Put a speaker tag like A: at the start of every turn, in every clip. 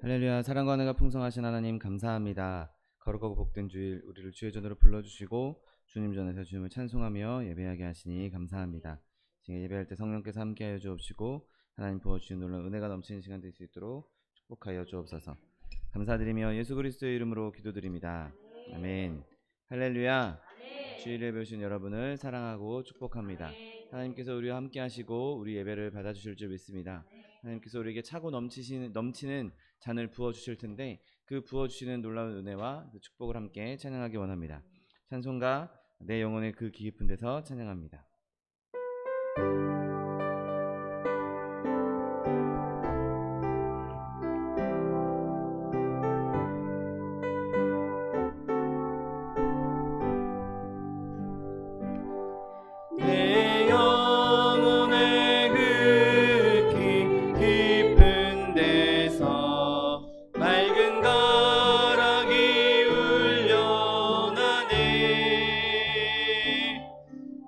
A: 할렐루야. 사랑과 은혜가 풍성하신 하나님 감사합니다. 거룩하고 복된 주일 우리를 주의 전으로 불러주시고 주님 전에서 주님을 찬송하며 예배하게 하시니 감사합니다. 지금 예배할 때 성령께서 함께하여 주옵시고 하나님 부어주신 놀라운 은혜가 넘치는 시간 될 수 있도록 축복하여 주옵소서. 감사드리며 예수 그리스도의 이름으로 기도드립니다. 아멘. 할렐루야. 주일에 배우신 여러분을 사랑하고 축복합니다. 하나님께서 우리와 함께 하시고 우리 예배를 받아주실 줄 믿습니다. 하나님께서 우리에게 차고 넘치는 잔을 부어주실 텐데 그 부어주시는 놀라운 은혜와 그 축복을 함께 찬양하기 원합니다. 찬송가 내 영혼의 그 깊은 데서 찬양합니다.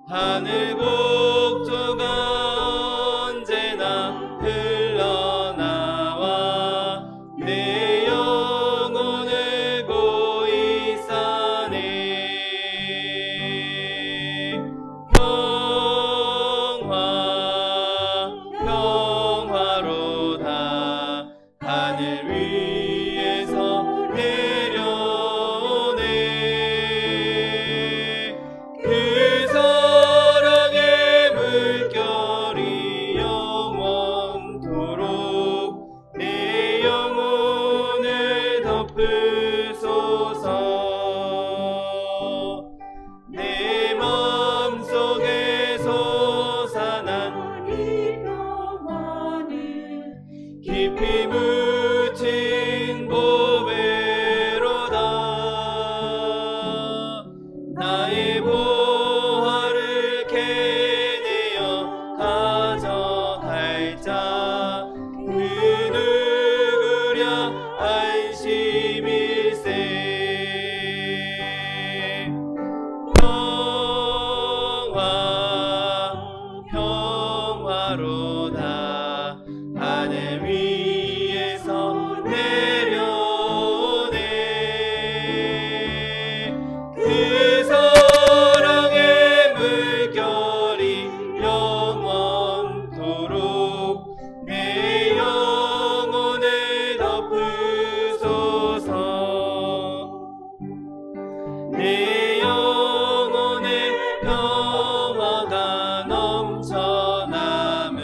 B: 하늘 곡조가 언제나 흘러나와 내 영혼을 고이 싸네. 평화로다 하늘 위에서 내려오네. 그 사랑의 물결이 영원토록 내 영혼을 덮으소서. 내 마음속에 솟아난 이 평화는 깊이 묻힌 보배로다. 나의 보화를 캐내어 가져갈 자 그 누구랴 안심일세. 평화로다 하늘 위에서 내려오네. 그 사랑의 물결이 영원토록 내 영혼을 덮으소서. 내 영혼에 평화가 넘쳐남은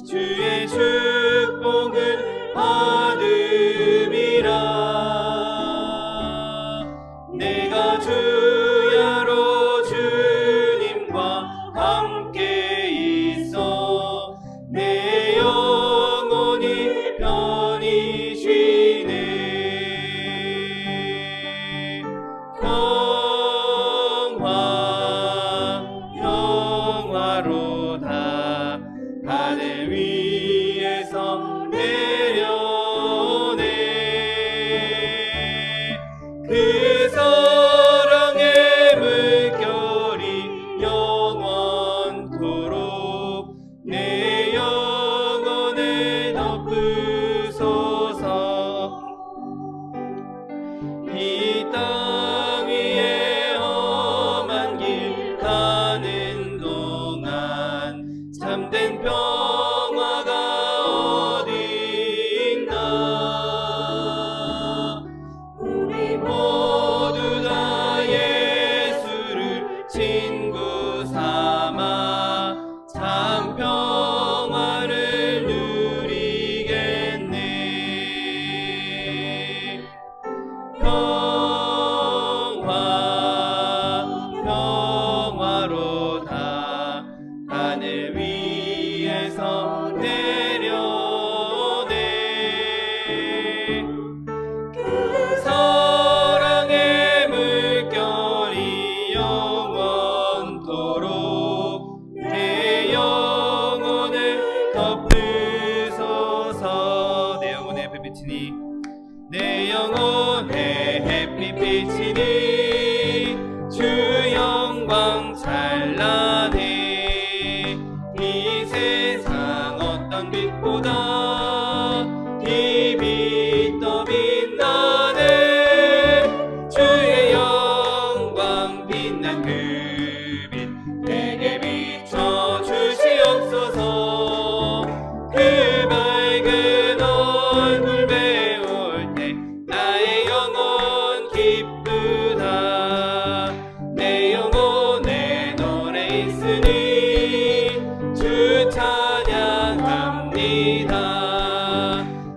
B: 주의 축복을 받음이라. 내가 주야로 주님과 함께 있어 내 영혼이 편히 쉬네. 평화로다 하늘 위에서 내려오네. 그 사랑의 물결이 영원토록 내 영혼을 덮으소서. 이 땅 위에 험한 길 가는 동안 참된 평화가 어디 있나. 우리 모두 다 예수를 친구 삼아 참 평화를 누리겠네. 평화로다 하늘 위에서 내려오네. 그 사랑의 물결이 영원토록 내 영혼을 덮으소서. 내 영혼의 햇빛이니 내 영혼의 햇빛이니 주 영광 찬란해. 이 세상 어떤 빛보다 이 빛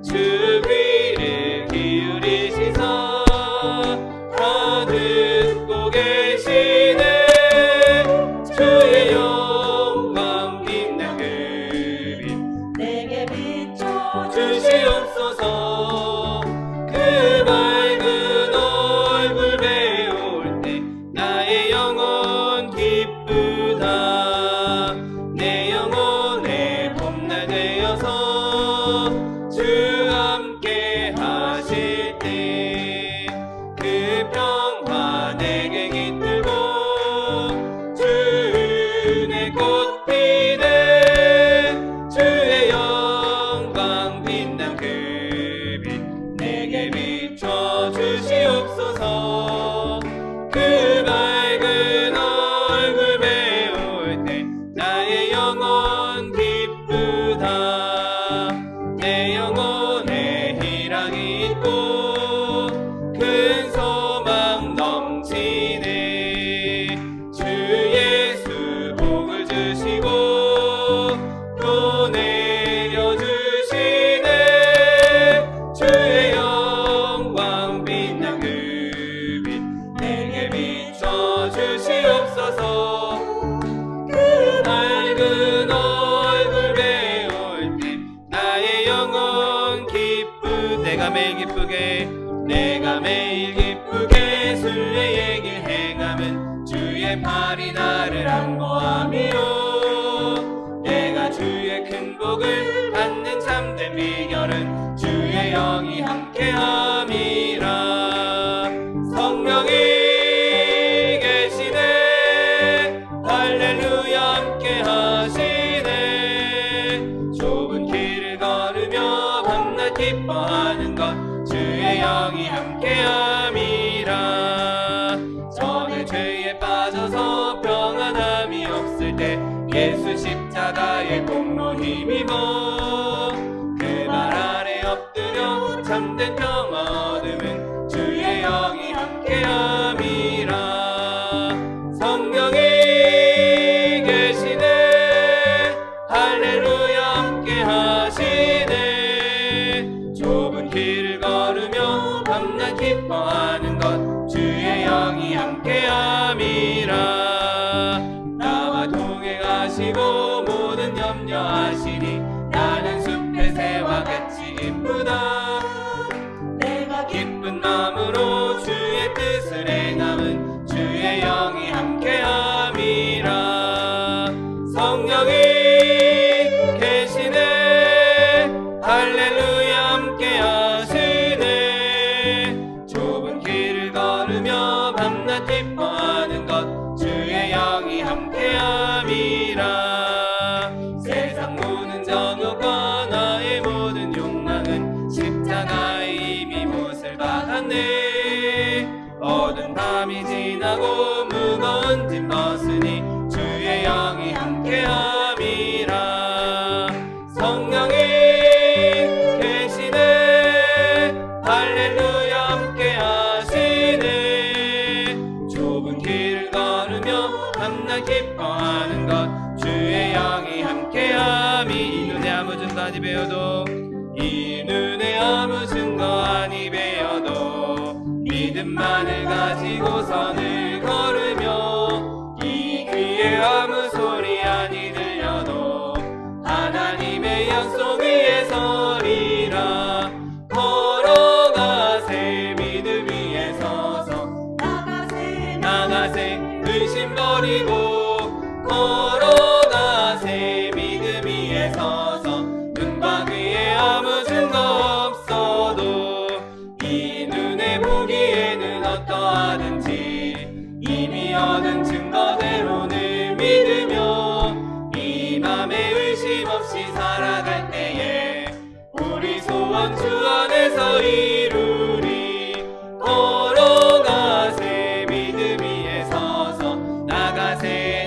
B: 주 귀를 기울이시사 다 듣고 계시네. 주의 영광 빛난 그 빛
C: 내게 비춰
B: 주시옵소서. 그 밝은 얼굴 배울 때 나의 영혼 기쁘다. 내 영혼의 봄날 되어서 주 함께 하실 때 그 평화 내게 깃들고 주 은혜 꽃 피네. 주의 영광 빛난 그 빛 내게 비춰 주시옵소서. 그 밝은 얼굴 배울 때 나의 영혼 기쁘다. 내 영혼에 희락이 있고 큰 소망 넘치네. 주 예수 복을 주시고 또 내려주시네. 주의 영광 빛난 그 빛 내게 비춰 주시옵소서. 그 밝은 얼굴 배울 때 나의 영혼 내가 매일 기쁘게 순례의 길 행함은 주의 팔이 나를 안보함이요. 내가 주의 큰 복을 받는 참된 비결은 주의 영이 함께함이라. 성령이 계시네. 할렐루야 함께 하시네. 좁은 길을 걸으며 밤낮 기뻐하는 것 주의 영이 함께함이라. 저는 죄에 빠져서 평안함이 없을 때 예수 십자가의 공로 힘입어 그 말 아래 엎드려 참된 평화 얻음은 주의 영이 함께함이라. 성령이 계시네. 할렐루야 함께 하시네. 좁은 길을 걸으며 밤낮 기뻐하는 것 주의 영이 함께함이라. 나와 동행하시고 모든 염려하시니 나는 숲의 새와 같이 기쁘다.
C: 내가
B: 기쁜 마음으로 주의 뜻을 행함은 주의 영이 함께함이라. 성령이 계시네. 할렐루야 함께 하시네. 좁은 길을 걸으며 밤낮 기뻐하는 것 주의 영이 함께함이라. 세상 모든 정욕과 나의 모든 욕망은 십자가에 이미 못을 박았네. 어두운 밤이 지나고 무거운 짐 벗으니 주의 영이 함께함이라. 성령이 계시네. 할렐루야 함께 하시네. 좁은 길을 걸으며 밤낮 기뻐하는 것 주의 영이 함께함이. 이 눈에 아무 증거하니 배워도 이 눈에 아무 증거하니 배워도 믿음만을 가지고 선을 걸으며 이 귀에 아무 소리 아니 들려도 하나님의 약속 위에 서리라. 걸어가세 믿음 위에 서서 나가세 의심 버리고 걸어가세 믿음 위에 서서 눈과 귀에 아무 증거 없어도 이 눈에 보기에는 어떠하든지 이미 얻은 증거대로는 믿으며 이 맘에 의심 없이 살아갈 때에 우리 소원 주 안에서 이루리. 걸어가세 믿음 위에 서서 나가세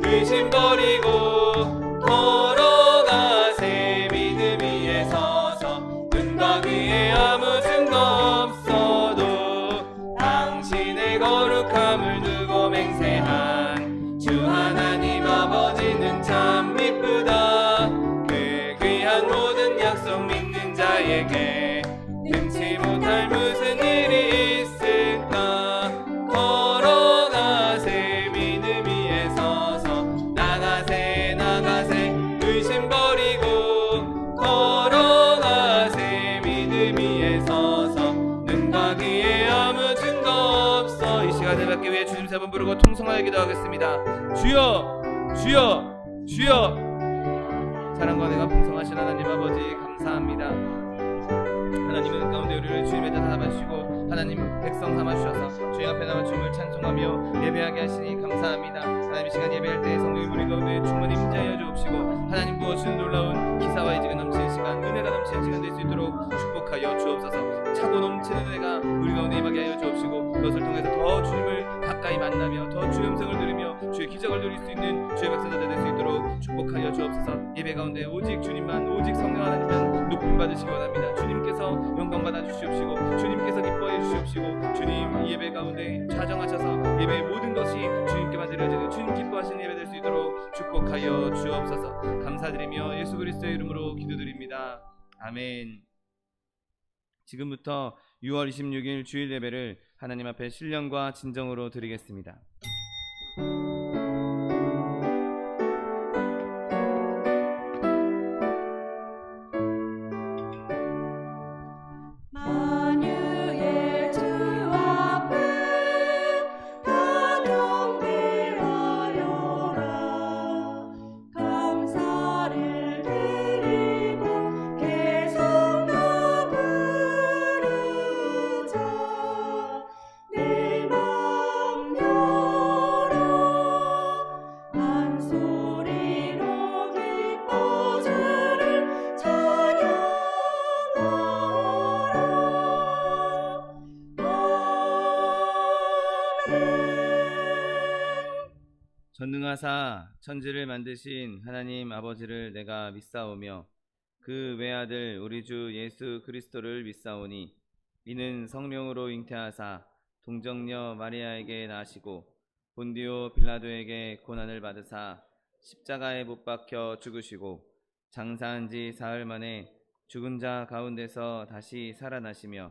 B: 의심 버리고 걸어가세 믿음 위에 서서 눈과 귀에 아무 증거 없어도 당신의 거룩함을 두고 맹세한 주 하나님 아버지는 참 미쁘다. 그 귀한 나에게 능치 못할 무슨 일이 있을까. 걸어가세 믿음 위에 서서 나가세 나가세 의심 버리고 걸어가세 믿음 위에 서서 눈과 귀에 아무 증거 없어. 이 시간을 받기 위해 주님 세 번 부르고 통성하여 기도하겠습니다. 주여 주여 주여. 사랑과 내가 풍성하신 하나님 아버지 감사합니다. 하나님은 가운데 우리를 주님의 자 삼아주시고 하나님 백성 삼아주셔서 주님 앞에 나와 주님을 찬송하며 예배하게 하시니 감사합니다. 하나님 이 시간 예배할 때 성령의 우리 가운데 충만히 임재하여 주옵시고 하나님 부어주는 놀라운 기사와 이지가 넘치는 시간, 은혜가 넘치는 시간 될 수 있도록 축복하여 주옵소서. 차고 넘치는 은혜가 우리 가운데 임하게 하여 주옵시고 그것을 통해서 더 주님을 가까이 만나며 더 주의 음성을 들으며 주의 기적을 누릴 수 있는 주의 백성들 될 수 있도록 축복하여 주옵소서. 예배 가운데 오직 주님만, 오직 성령 하나님만 높임 받으시기 원합니다. 주님께서 영광 받아 주시옵시고 주님께서 기뻐해 주시옵시고 주님 이 예배 가운데 좌정하셔서 예배의 모든 것이 주님께만 드려지는 주님 기뻐하시는 예배 될 수 있도록 축복하여 주옵소서. 감사드리며 예수 그리스도의 이름으로 기도드립니다. 아멘. 지금부터 6월 26일 주일 예배를 하나님 앞에 신령과 진정으로 드리겠습니다.
C: 만유의 주 앞에 단영대하여라. 감사를 드리고 계속 나 부르자. 내 맘 열어 한 소리로 기뻐 주를 찬양하라.
A: 전능하사 천지를 만드신 하나님 아버지를 내가 믿사오며 그 외아들 우리 주 예수 그리스도를 믿사오니 이는 성령으로 잉태하사 동정녀 마리아에게 나시고 본디오 빌라도에게 고난을 받으사 십자가에 못 박혀 죽으시고 장사한 지 사흘 만에 죽은 자 가운데서 다시 살아나시며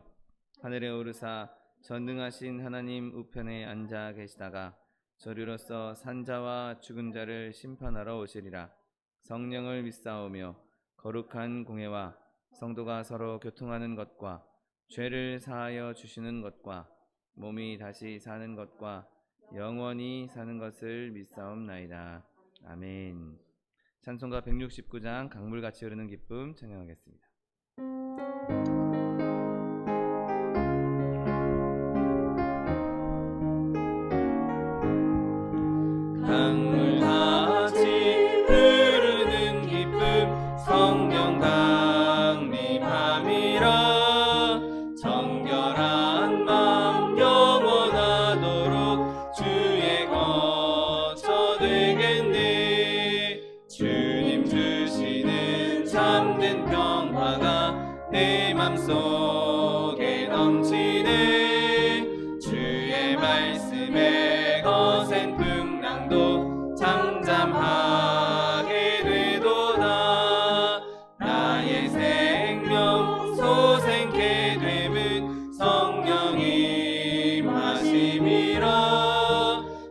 A: 하늘에 오르사 전능하신 하나님 우편에 앉아 계시다가 저리로서 산자와 죽은 자를 심판하러 오시리라. 성령을 믿사오며 거룩한 공회와 성도가 서로 교통하는 것과 죄를 사하여 주시는 것과 몸이 다시 사는 것과 영원히 사는 것을 믿사옵나이다. 아멘. 찬송가 169장 강물같이 흐르는 기쁨 찬양하겠습니다.
B: 강물같이 흐르는 기쁨 성령 강림함이라. 정결한 맘 영원하도록 주의 거처 되겠네. 주님 주시는 참된 평화가 내 맘속에 넘치네. 주의 말씀에 거센 풍랑도 잠잠하게 되도다. 나의 생명 소생케 됨은 성령이 임하심이라.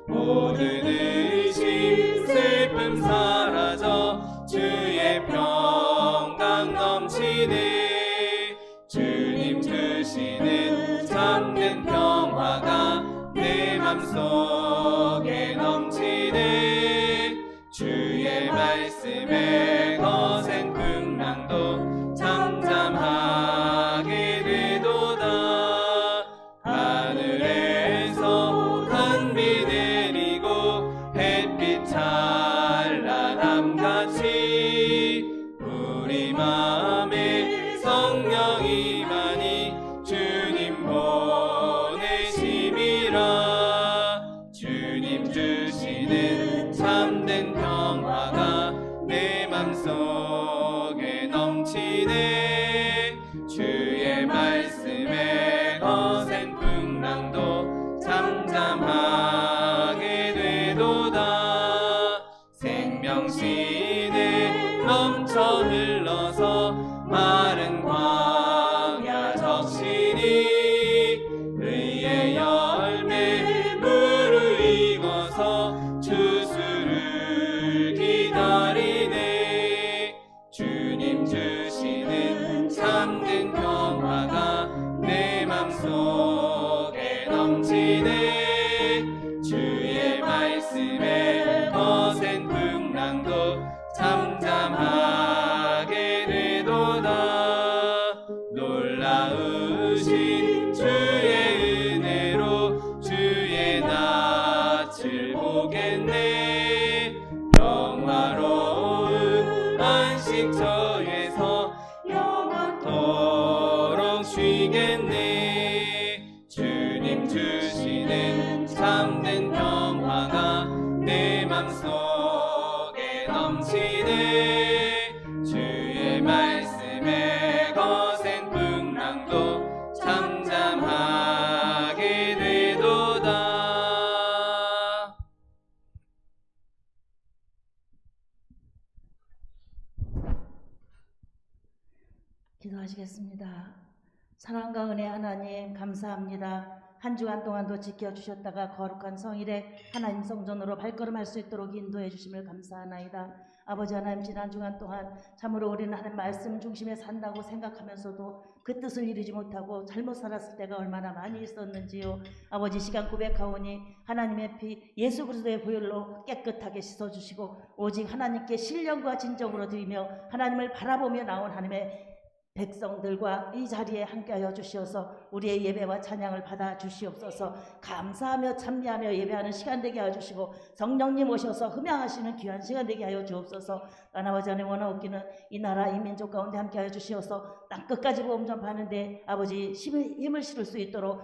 B: 모든 의심 슬픔 사라져 주의 평강 넘치네. 주님 주시는 참된 평화가 내 맘속에 넘치네. 주의 말씀에 거센 풍랑도 잠잠하게 되도다. 하늘에서 한비 내리고 햇빛 찬란함같이 우리 맘에 성령이 많이 주님 보내심이라. 주님 주시는 참된 평화가 내 맘속에 넘치네. 주의 말씀에 거센 풍랑도 잠잠하게 되도다. 생명신에 넘쳐 흘러서 마른 과 주신 주의 은혜로 주의 낯을 보겠네. 평화로운 안식처에서 영원토록 쉬겠네. 주님 주시는 참된 평화가 내 맘속에 넘치네. 주의 말씀에 거센 풍랑도 잠잠하게 되도다.
C: 기도하시겠습니다. 사랑과 은혜 하나님 감사합니다. 한 주간 동안도 지켜주셨다가 거룩한 성일에 하나님 성전으로 발걸음할 수 있도록 인도해 주심을 감사하나이다. 아버지 하나님, 지난 주간 동안 참으로 우리는 하나님 말씀 중심에 산다고 생각하면서도 그 뜻을 이루지 못하고 잘못 살았을 때가 얼마나 많이 있었는지요. 아버지, 시간 고백하오니 하나님의 피 예수 그리스도의 보혈로 깨끗하게 씻어주시고 오직 하나님께 신령과 진정으로 드리며 하나님을 바라보며 나온 하나님의 백성들과 이 자리에 함께하여 주시어서 우리의 예배와 찬양을 받아 주시옵소서. 감사하며 찬미하며 예배하는 시간 되게 하여 주시고 성령님 오셔서 흠양하시는 귀한 시간 되게 하여 주옵소서. 아버지 하나님, 원하옵기는 이 나라 이 민족 가운데 함께하여 주시어서 땅끝까지 복음 전파하는데 아버지 힘을 실을 수 있도록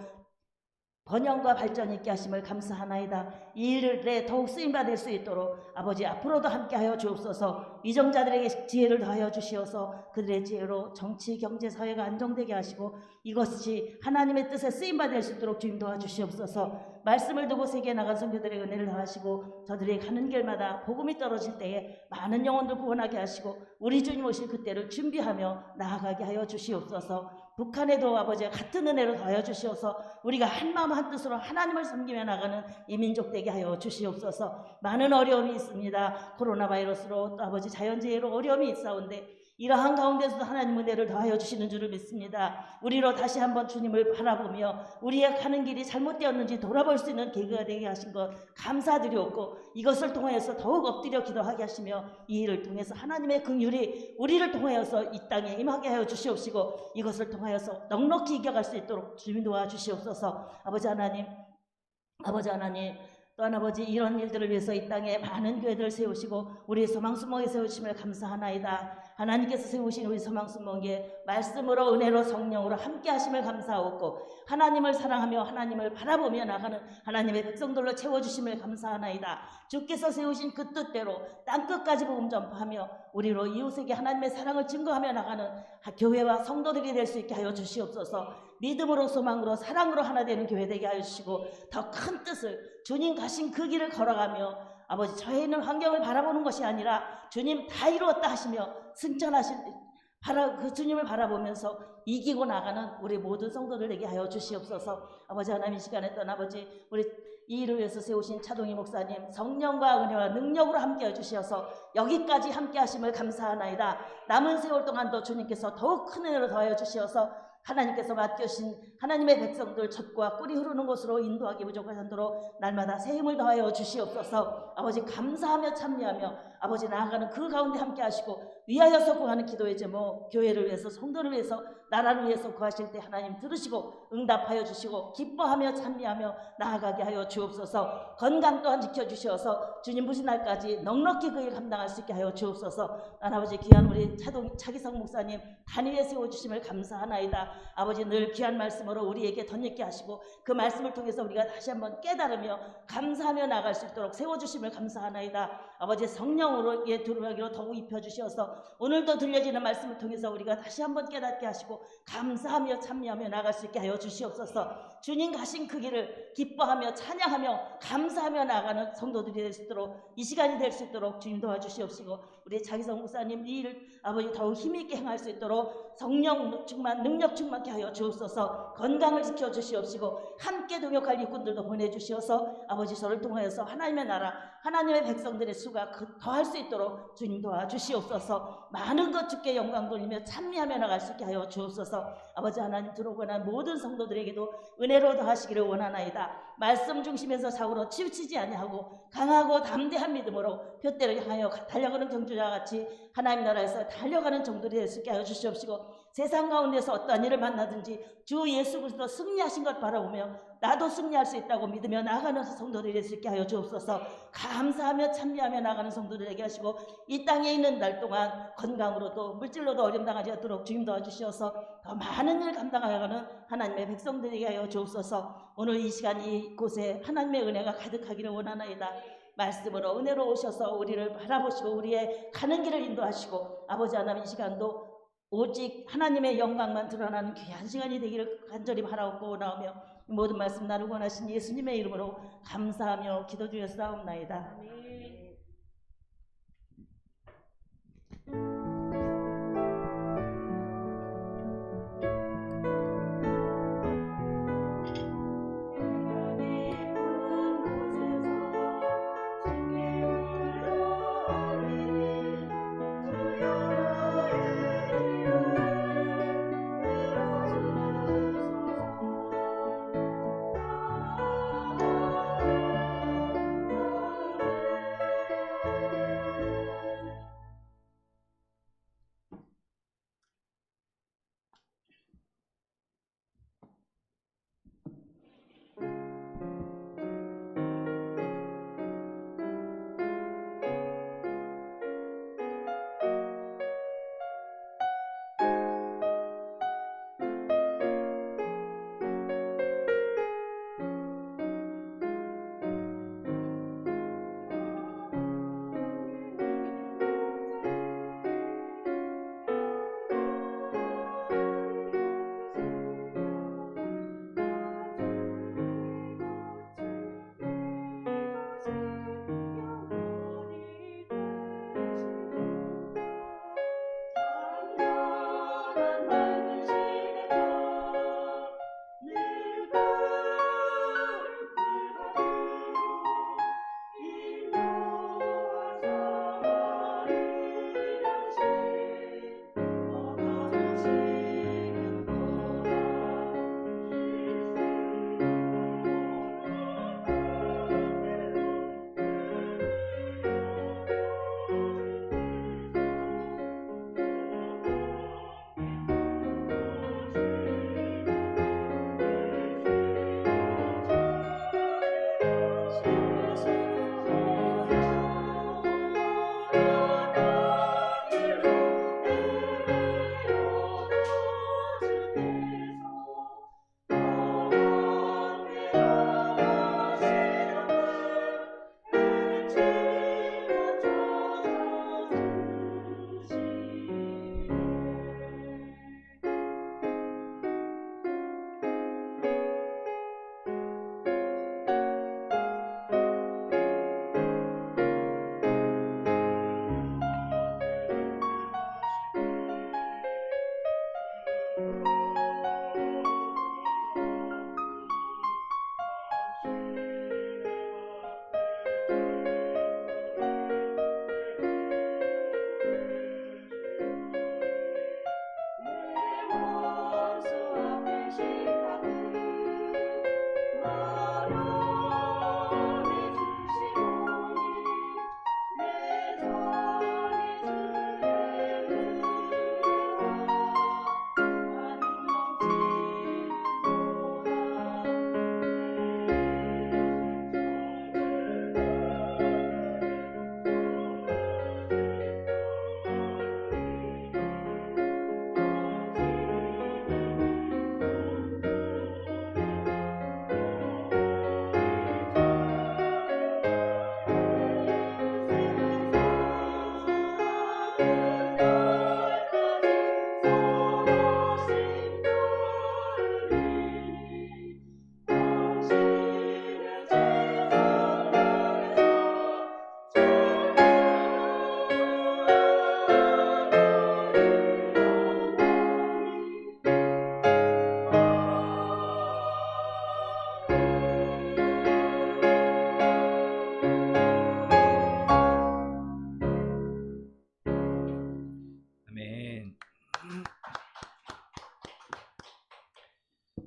C: 번영과 발전 있게 하심을 감사하나이다. 이 일에 더욱 쓰임받을 수 있도록 아버지 앞으로도 함께하여 주옵소서. 위정자들에게 지혜를 더하여 주시어서 그들의 지혜로 정치, 경제, 사회가 안정되게 하시고 이것이 하나님의 뜻에 쓰임받을 수 있도록 주님 도와주시옵소서. 말씀을 두고 세계에 나간 성도들의 은혜를 더하시고 저들이 가는 길마다 복음이 떨어질 때에 많은 영혼들 구원하게 하시고 우리 주님 오실 그때를 준비하며 나아가게 하여 주시옵소서. 북한에도 아버지가 같은 은혜로 더하여 주시어서 우리가 한마음 한뜻으로 하나님을 섬기며 나가는 이 민족 되게 하여 주시옵소서. 많은 어려움이 있습니다. 코로나 바이러스로 또 아버지 자연재해로 어려움이 있사온데 이러한 가운데서도 하나님 은혜를 더하여 주시는 줄을 믿습니다. 우리로 다시 한번 주님을 바라보며 우리의 가는 길이 잘못되었는지 돌아볼 수 있는 계기가 되게 하신 것 감사드리옵고 이것을 통하여서 더욱 엎드려 기도하게 하시며 이 일을 통해서 하나님의 긍휼이 우리를 통하여서 이 땅에 임하게 하여 주시옵시고 이것을 통하여서 넉넉히 이겨갈 수 있도록 주님 도와주시옵소서. 아버지 하나님, 또한 아버지, 이런 일들을 위해서 이 땅에 많은 교회들을 세우시고 우리 소망순목에 세우심을 감사하나이다. 하나님께서 세우신 우리 소망순목에 말씀으로 은혜로 성령으로 함께 하심을 감사하옵고 하나님을 사랑하며 하나님을 바라보며 나가는 하나님의 백성들로 채워주심을 감사하나이다. 주께서 세우신 그 뜻대로 땅끝까지 복음 전파하며 우리로 이웃에게 하나님의 사랑을 증거하며 나가는 교회와 성도들이 될 수 있게 하여 주시옵소서. 믿음으로 소망으로 사랑으로 하나 되는 교회 되게 하여 주시고 더 큰 뜻을 주님 가신 그 길을 걸어가며 아버지 저에 있는 환경을 바라보는 것이 아니라 주님 다 이루었다 하시며 승천하신 그 주님을 바라보면서 이기고 나가는 우리 모든 성도들 되게 하여 주시옵소서. 아버지 하나님, 이 시간에 떤 아버지 우리 이 일을 위해서 세우신 차동희 목사님 성령과 은혜와 능력으로 함께 해주시어서 여기까지 함께 하심을 감사하나이다. 남은 세월 동안도 주님께서 더욱 큰 은혜로 더하여 주시어서 하나님께서 맡겨신 하나님의 백성들 젖과 꿀이 흐르는 곳으로 인도하기 부족하도록 날마다 새 힘을 더하여 주시옵소서. 아버지 감사하며 참여하며 아버지 나아가는 그 가운데 함께 하시고 위하여서 구하는 기도의 제목 교회를 위해서 성도를 위해서 나라를 위해서 구하실 때 하나님 들으시고 응답하여 주시고 기뻐하며 찬미하며 나아가게 하여 주옵소서. 건강 또한 지켜주시어서 주님 부신 날까지 넉넉히 그 일 감당할 수 있게 하여 주옵소서. 아버지 귀한 우리 차기성 목사님 단위에 세워주심을 감사하나이다. 아버지 늘 귀한 말씀으로 우리에게 덧입게 하시고 그 말씀을 통해서 우리가 다시 한번 깨달으며 감사하며 나갈 수 있도록 세워주심을 감사하나이다. 아버지 성령으로 두루마기로 더욱 입혀주셔서 오늘도 들려지는 말씀을 통해서 우리가 다시 한번 깨닫게 하시고 감사하며 참여하며 나갈 수 있게 하여 주시옵소서. 주님 가신 그 길을 기뻐하며 찬양하며 감사하며 나가는 성도들이 될 수 있도록 이 시간이 될 수 있도록 주님 도와주시옵시고 우리 차기성 목사님 이 일을 아버지 더욱 힘있게 행할 수 있도록 성령 충만 능력 충만케 하여 주옵소서. 건강을 지켜주시옵시고 함께 동역할 일꾼들도 보내주시어서 아버지 저를 통하여서 하나님의 나라 하나님의 백성들의 수가 더할 수 있도록 주님 도와주시옵소서. 많은 것 주께 영광 돌리며 찬미하며 나갈 수 있게 하여 주옵소서. 아버지 하나님 들어오거나 모든 성도들에게도 은혜로 더하시기를 원하나이다. 말씀 중심에서 사고로 치우치지 아니하고 강하고 담대한 믿음으로 푯대를 향하여 달려가는 경주자와 같이 하나님 나라에서 달려가는 정도들이 될 수 있게 하여 주시옵시고 세상 가운데서 어떠한 일을 만나든지 주 예수 그리스도 승리하신 것 바라보며 나도 승리할 수 있다고 믿으며 나아가는 성도들이 될 수 있게 하여 주옵소서. 감사하며 찬미하며 나아가는 성도들에게 하시고 이 땅에 있는 날 동안 건강으로도 물질로도 어려움당하지 않도록 주님 도와주시어서 더 많은 일을 감당하여가는 하나님의 백성들에게 하여 주옵소서. 오늘 이 시간 이곳에 하나님의 은혜가 가득하기를 원하나이다. 말씀으로 은혜로 오셔서 우리를 바라보시고 우리의 가는 길을 인도하시고 아버지 하나님 이 시간도 오직 하나님의 영광만 드러나는 귀한 시간이 되기를 간절히 바라옵고 원하오며 모든 말씀 나누고 원하신 예수님의 이름으로 감사하며 기도 드렸사옵나이다.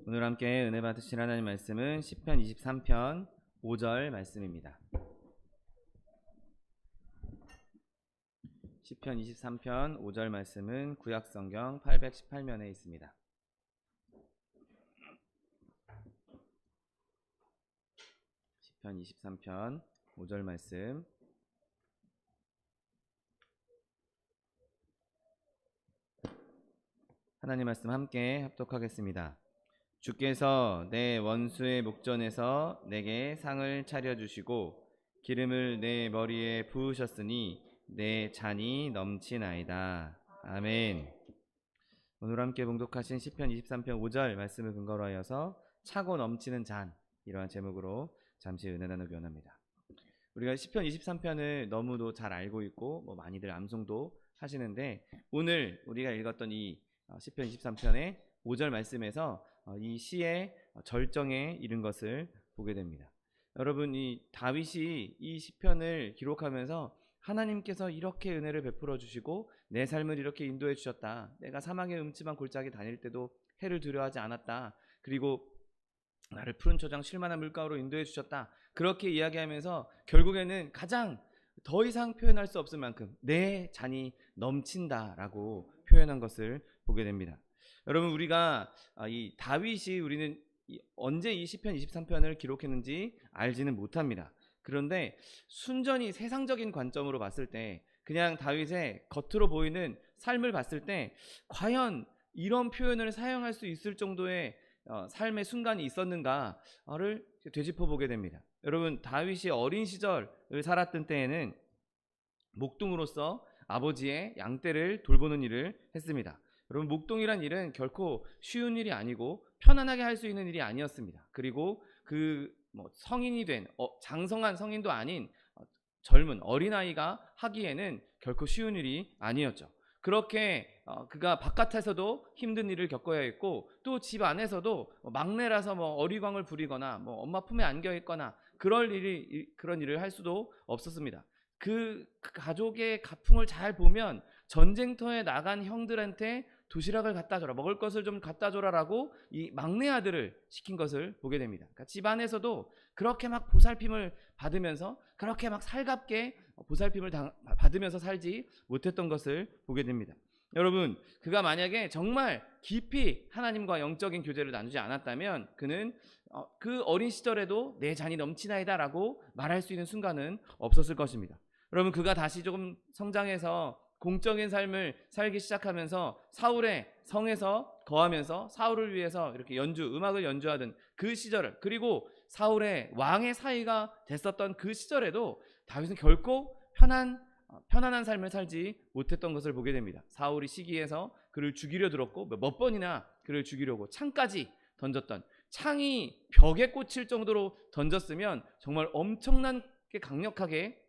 A: 오늘 함께 은혜 받으실 하나님 말씀은 시편 23편 5절 말씀입니다. 시편 시편 23편 5절 말씀은 구약성경 818면에 있습니다. 시편 23편 5절 말씀 하나님 말씀 함께 합독하겠습니다. 주께서 내 원수의 목전에서 내게 상을 차려주시고 기름을 내 머리에 부으셨으니 내 잔이 넘치나이다. 아멘. 오늘 함께 봉독하신 시편 23편 5절 말씀을 근거로 하여서 차고 넘치는 잔, 이러한 제목으로 잠시 은혜 나누기 원합니다. 우리가 시편 23편을 너무도 잘 알고 있고 많이들 암송도 하시는데, 오늘 우리가 읽었던 이 시편 23편의 5절 말씀에서 이 시의 절정에 이른 것을 보게 됩니다. 여러분, 이 다윗이 이 시편을 기록하면서 하나님께서 이렇게 은혜를 베풀어 주시고 내 삶을 이렇게 인도해 주셨다. 내가 사막의 음침한 골짜기 다닐 때도 해를 두려워하지 않았다. 그리고 나를 푸른 초장 쉴만한 물가로 인도해 주셨다. 그렇게 이야기하면서 결국에는 가장 더 이상 표현할 수 없을 만큼 내 잔이 넘친다라고 표현한 것을 보게 됩니다. 여러분, 우리가 이 다윗이 우리는 언제 이 시편 23편을 기록했는지 알지는 못합니다. 그런데 순전히 세상적인 관점으로 봤을 때, 그냥 다윗의 겉으로 보이는 삶을 봤을 때 과연 이런 표현을 사용할 수 있을 정도의 삶의 순간이 있었는가를 되짚어 보게 됩니다. 여러분, 다윗이 어린 시절을 살았던 때에는 목동으로서 아버지의 양떼를 돌보는 일을 했습니다. 여러분, 목동이란 일은 결코 쉬운 일이 아니고 편안하게 할 수 있는 일이 아니었습니다. 그리고 성인이 된 장성한 성인도 아닌 젊은 어린아이가 하기에는 결코 쉬운 일이 아니었죠. 그렇게 그가 바깥에서도 힘든 일을 겪어야 했고, 또 집 안에서도 막내라서 어리광을 부리거나 엄마 품에 안겨 있거나 그런 일을 할 수도 없었습니다. 그 가족의 가풍을 잘 보면 전쟁터에 나간 형들한테 도시락을 갖다 줘라, 먹을 것을 좀 갖다 줘라라고 이 막내 아들을 시킨 것을 보게 됩니다. 그러니까 집안에서도 그렇게 막 보살핌을 받으면서, 그렇게 막 살갑게 보살핌을 받으면서 살지 못했던 것을 보게 됩니다. 여러분, 그가 만약에 정말 깊이 하나님과 영적인 교제를 나누지 않았다면 그는 그 어린 시절에도 내 잔이 넘치나이다 라고 말할 수 있는 순간은 없었을 것입니다. 여러분, 그가 다시 조금 성장해서 공적인 삶을 살기 시작하면서 사울의 성에서 거하면서 사울을 위해서 이렇게 음악을 연주하던 그 시절을, 그리고 사울의 왕의 사이가 됐었던 그 시절에도 다윗은 결코 편안한 삶을 살지 못했던 것을 보게 됩니다. 사울이 시기해서 그를 죽이려 들었고 몇 번이나 그를 죽이려고 창까지 던졌던, 창이 벽에 꽂힐 정도로 던졌으면 정말 엄청나게 강력하게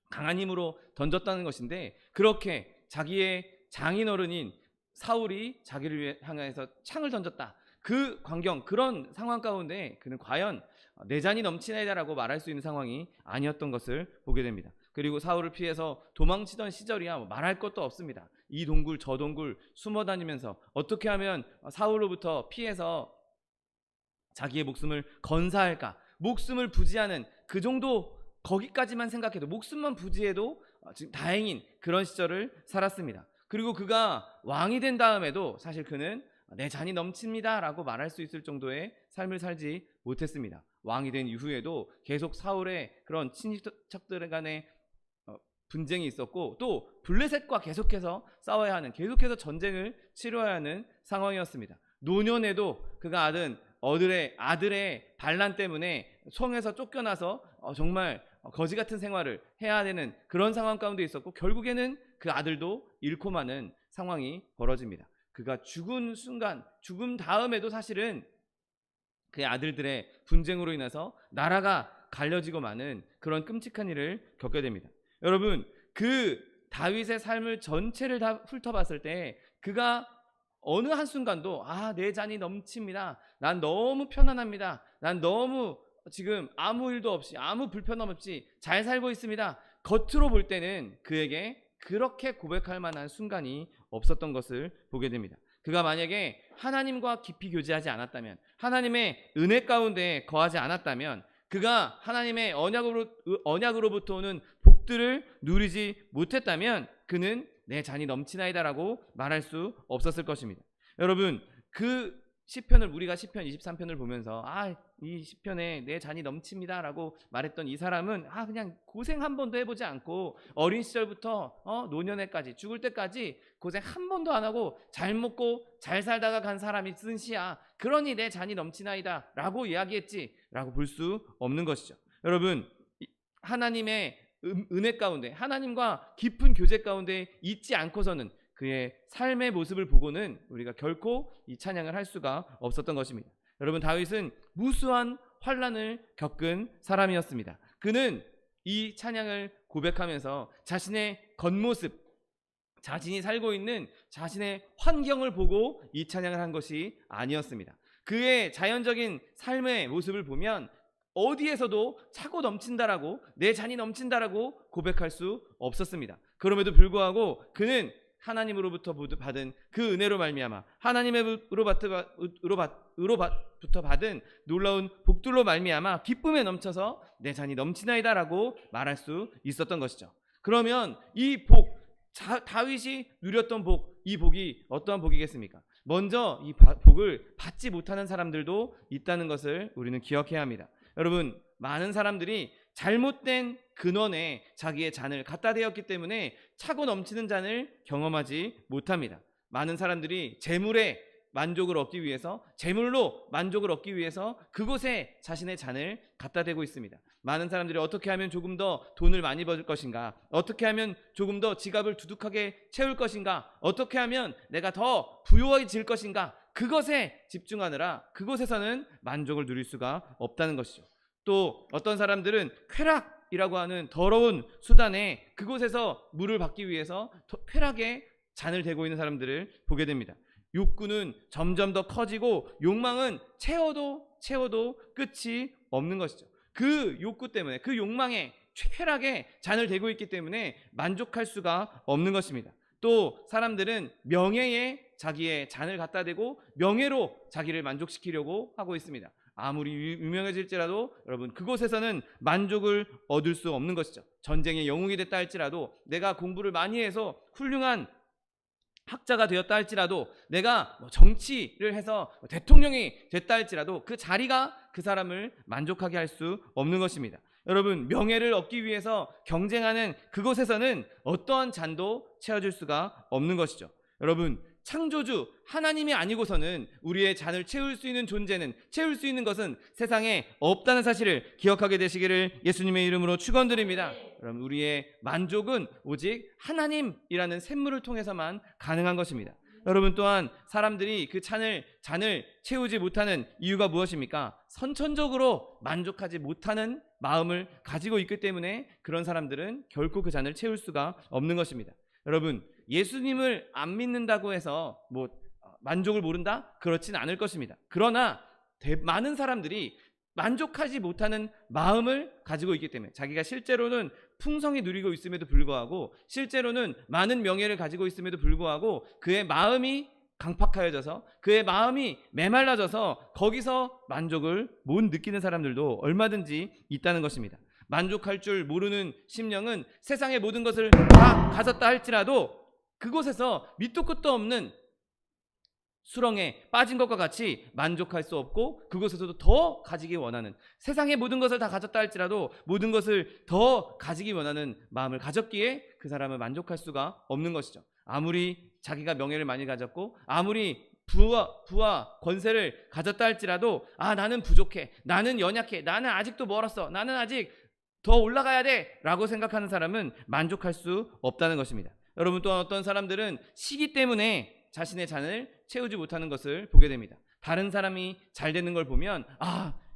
A: 강한 힘으로 던졌다는 것인데, 그렇게 자기의 장인어른인 사울이 자기를 향해서 창을 던졌다. 그 광경, 그런 상황 가운데 그는 과연 내 잔이 넘치나이다라고 말할 수 있는 상황이 아니었던 것을 보게 됩니다. 그리고 사울을 피해서 도망치던 시절이야 말할 것도 없습니다. 이 동굴 저 동굴 숨어 다니면서 어떻게 하면 사울로부터 피해서 자기의 목숨을 건사할까, 목숨을 부지하는 그 정도, 거기까지만 생각해도, 목숨만 부지해도 지금 다행인 그런 시절을 살았습니다. 그리고 그가 왕이 된 다음에도 사실 그는 내 잔이 넘칩니다 라고 말할 수 있을 정도의 삶을 살지 못했습니다. 왕이 된 이후에도 계속 사울의 그런 친인척들 간의 분쟁이 있었고, 또 블레셋과 계속해서 싸워야 하는, 계속해서 전쟁을 치러야 하는 상황이었습니다. 노년에도 그가 아들의 반란 때문에 성에서 쫓겨나서 정말 거지 같은 생활을 해야 되는 그런 상황 가운데 있었고, 결국에는 그 아들도 잃고 마는 상황이 벌어집니다. 그가 죽은 순간, 죽음 다음에도 사실은 그의 아들들의 분쟁으로 인해서 나라가 갈려지고 마는 그런 끔찍한 일을 겪게 됩니다. 여러분, 그 다윗의 삶을 전체를 다 훑어봤을 때 그가 어느 한순간도 내 잔이 넘칩니다, 난 너무 편안합니다, 난 너무 지금 아무 일도 없이 아무 불편함 없이 잘 살고 있습니다, 겉으로 볼 때는 그에게 그렇게 고백할 만한 순간이 없었던 것을 보게 됩니다. 그가 만약에 하나님과 깊이 교제하지 않았다면, 하나님의 은혜 가운데 거하지 않았다면, 그가 하나님의 언약으로부터 오는 복들을 누리지 못했다면
B: 그는 내 잔이 넘치나이다라고 말할 수 없었을 것입니다. 여러분, 그 시편을 우리가 시편 23편을 보면서 이 시편에 내 잔이 넘칩니다라고 말했던 이 사람은 그냥 고생 한 번도 해보지 않고 어린 시절부터 노년에까지 죽을 때까지 고생 한 번도 안 하고 잘 먹고 잘 살다가 간 사람이 쓴 시야. 그러니 내 잔이 넘치나이다라고 이야기했지라고 볼 수 없는 것이죠. 여러분, 하나님의 은혜 가운데, 하나님과 깊은 교제 가운데 있지 않고서는 그의 삶의 모습을 보고는 우리가 결코 이 찬양을 할 수가 없었던 것입니다. 여러분, 다윗은 무수한 환난을 겪은 사람이었습니다. 그는 이 찬양을 고백하면서 자신의 겉모습, 자신이 살고 있는 자신의 환경을 보고 이 찬양을 한 것이 아니었습니다. 그의 자연적인 삶의 모습을 보면 어디에서도 차고 넘친다라고, 내 잔이 넘친다라고 고백할 수 없었습니다. 그럼에도 불구하고 그는 하나님으로부터 받은 그 은혜로 말미암아, 하나님으로부터 받은 놀라운 복들로 말미암아 기쁨에 넘쳐서 내 잔이 넘치나이다라고 말할 수 있었던 것이죠. 그러면 이 복, 다윗이 누렸던 복, 이 복이 어떠한 복이겠습니까? 먼저 이 복을 받지 못하는 사람들도 있다는 것을 우리는 기억해야 합니다. 여러분, 많은 사람들이 잘못된 근원에 자기의 잔을 갖다 대었기 때문에 차고 넘치는 잔을 경험하지 못합니다. 많은 사람들이 재물에 만족을 얻기 위해서, 재물로 만족을 얻기 위해서 그곳에 자신의 잔을 갖다 대고 있습니다. 많은 사람들이 어떻게 하면 조금 더 돈을 많이 벌 것인가, 어떻게 하면 조금 더 지갑을 두둑하게 채울 것인가, 어떻게 하면 내가 더 부유해질 것인가, 그것에 집중하느라 그곳에서는 만족을 누릴 수가 없다는 것이죠. 또 어떤 사람들은 쾌락이라고 하는 더러운 수단에 그곳에서 물을 받기 위해서 쾌락에 잔을 대고 있는 사람들을 보게 됩니다. 욕구는 점점 더 커지고 욕망은 채워도 끝이 없는 것이죠. 그 욕구 때문에, 그 욕망에, 쾌락에 잔을 대고 있기 때문에 만족할 수가 없는 것입니다. 또 사람들은 명예에 자기의 잔을 갖다 대고 명예로 자기를 만족시키려고 하고 있습니다. 아무리 유명해질지라도 여러분, 그곳에서는 만족을 얻을 수 없는 것이죠. 전쟁의 영웅이 됐다 할지라도, 내가 공부를 많이 해서 훌륭한 학자가 되었다 할지라도, 내가 정치를 해서 대통령이 됐다 할지라도 그 자리가 그 사람을 만족하게 할 수 없는 것입니다. 여러분, 명예를 얻기 위해서 경쟁하는 그곳에서는 어떠한 잔도 채워줄 수가 없는 것이죠. 여러분, 창조주 하나님이 아니고서는 우리의 잔을 채울 수 있는 존재는, 채울 수 있는 것은 세상에 없다는 사실을 기억하게 되시기를 예수님의 이름으로 축원드립니다. 여러분, 우리의 만족은 오직 하나님이라는 샘물을 통해서만 가능한 것입니다. 여러분, 또한 사람들이 그 잔을 채우지 못하는 이유가 무엇입니까? 선천적으로 만족하지 못하는 마음을 가지고 있기 때문에 그런 사람들은 결코 그 잔을 채울 수가 없는 것입니다. 여러분, 예수님을 안 믿는다고 해서 만족을 모른다? 그렇진 않을 것입니다. 그러나 많은 사람들이 만족하지 못하는 마음을 가지고 있기 때문에, 자기가 실제로는 풍성히 누리고 있음에도 불구하고, 실제로는 많은 명예를 가지고 있음에도 불구하고 그의 마음이 강팍하여져서, 그의 마음이 메말라져서 거기서 만족을 못 느끼는 사람들도 얼마든지 있다는 것입니다. 만족할 줄 모르는 심령은 세상의 모든 것을 다 가졌다 할지라도 그곳에서 밑도 끝도 없는 수렁에 빠진 것과 같이 만족할 수 없고, 그곳에서도 더 가지기 원하는, 세상의 모든 것을 다 가졌다 할지라도 모든 것을 더 가지기 원하는 마음을 가졌기에 그 사람은 만족할 수가 없는 것이죠. 아무리 자기가 명예를 많이 가졌고, 아무리 부와 권세를 가졌다 할지라도 나는 부족해, 나는 연약해, 나는 아직도 멀었어, 나는 아직 더 올라가야 돼 라고 생각하는 사람은 만족할 수 없다는 것입니다. 여러분, 또 어떤 사람들은 시기 때문에 자신의 잔을 채우지 못하는 것을 보게 됩니다. 다른 사람이 잘 되는 걸 보면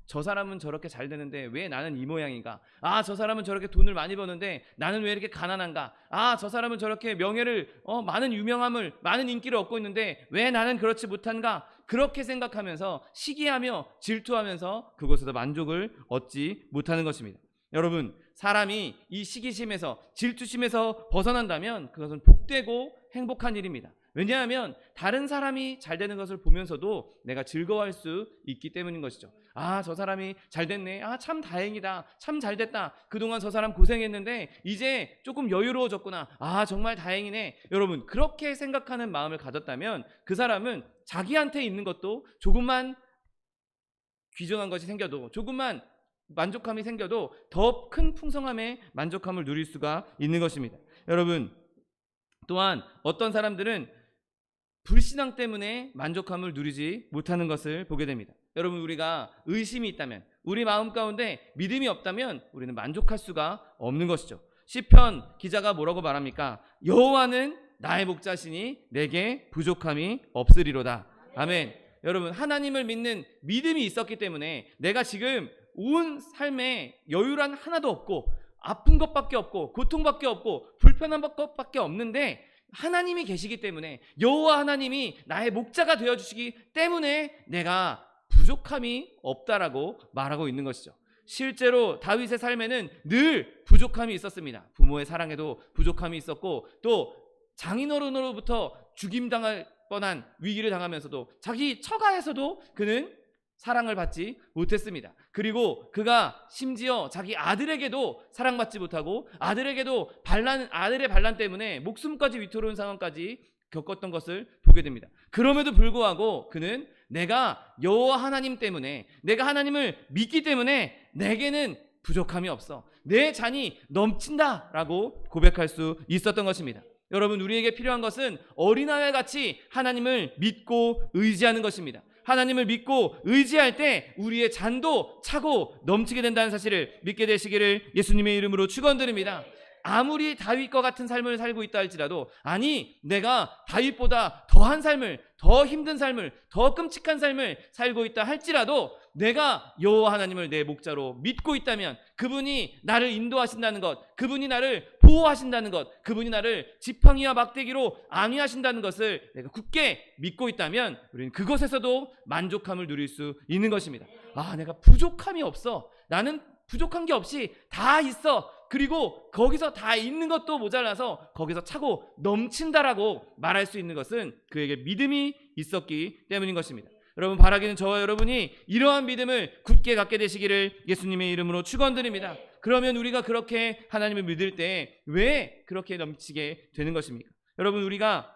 B: 저 사람은 저렇게 잘 되는데 왜 나는 이 모양인가? 저 사람은 저렇게 돈을 많이 버는데 나는 왜 이렇게 가난한가? 저 사람은 저렇게 명예를 많은 유명함을, 많은 인기를 얻고 있는데 왜 나는 그렇지 못한가? 그렇게 생각하면서 시기하며 질투하면서 그곳에서 만족을 얻지 못하는 것입니다. 여러분, 사람이 이 시기심에서, 질투심에서 벗어난다면 그것은 복되고 행복한 일입니다. 왜냐하면 다른 사람이 잘 되는 것을 보면서도 내가 즐거워할 수 있기 때문인 것이죠. 아, 저 사람이 잘 됐네. 아, 참 다행이다. 참 잘 됐다. 그동안 저 사람 고생했는데 이제 조금 여유로워졌구나. 아, 정말 다행이네. 여러분, 그렇게 생각하는 마음을 가졌다면 그 사람은 자기한테 있는 것도 조금만 귀중한 것이 생겨도, 조금만 만족함이 생겨도 더 큰 풍성함의 만족함을 누릴 수가 있는 것입니다. 여러분, 또한 어떤 사람들은 불신앙 때문에 만족함을 누리지 못하는 것을 보게 됩니다. 여러분, 우리가 의심이 있다면, 우리 마음 가운데 믿음이 없다면 우리는 만족할 수가 없는 것이죠. 시편 기자가 뭐라고 말합니까? 여호와는 나의 목자시니 내게 부족함이 없으리로다. 아멘. 여러분, 하나님을 믿는 믿음이 있었기 때문에 내가 지금 온 삶에 여유란 하나도 없고 아픈 것밖에 없고 고통밖에 없고 불편한 것밖에 없는데 하나님이 계시기 때문에, 여호와 하나님이 나의 목자가 되어주시기 때문에 내가 부족함이 없다라고 말하고 있는 것이죠. 실제로 다윗의 삶에는 늘 부족함이 있었습니다. 부모의 사랑에도 부족함이 있었고, 또 장인어른으로부터 죽임당할 뻔한 위기를 당하면서도 자기 처가에서도 그는 사랑을 받지 못했습니다. 그리고 그가 심지어 자기 아들에게도 사랑받지 못하고 아들에게도 아들의 반란 때문에 목숨까지 위태로운 상황까지 겪었던 것을 보게 됩니다. 그럼에도 불구하고 그는 내가 여호와 하나님 때문에, 내가 하나님을 믿기 때문에 내게는 부족함이 없어, 내 잔이 넘친다라고 고백할 수 있었던 것입니다. 여러분, 우리에게 필요한 것은 어린아이와 같이 하나님을 믿고 의지하는 것입니다. 하나님을 믿고 의지할 때 우리의 잔도 차고 넘치게 된다는 사실을 믿게 되시기를 예수님의 이름으로 축원드립니다. 아무리 다윗과 같은 삶을 살고 있다 할지라도, 아니 내가 다윗보다 더한 삶을, 더 힘든 삶을, 더 끔찍한 삶을 살고 있다 할지라도 내가 여호와 하나님을 내 목자로 믿고 있다면, 그분이 나를 인도하신다는 것, 그분이 나를 보호하신다는 것, 그분이 나를 지팡이와 막대기로 안위하신다는 것을 내가 굳게 믿고 있다면 우리는 그것에서도 만족함을 누릴 수 있는 것입니다. 아, 내가 부족함이 없어, 나는 부족한 게 없이 다 있어, 그리고 거기서 다 있는 것도 모자라서 거기서 차고 넘친다라고 말할 수 있는 것은 그에게 믿음이 있었기 때문인 것입니다. 여러분, 바라기는 저와 여러분이 이러한 믿음을 굳게 갖게 되시기를 예수님의 이름으로 축원드립니다. 그러면 우리가 그렇게 하나님을 믿을 때 왜 그렇게 넘치게 되는 것입니까? 여러분, 우리가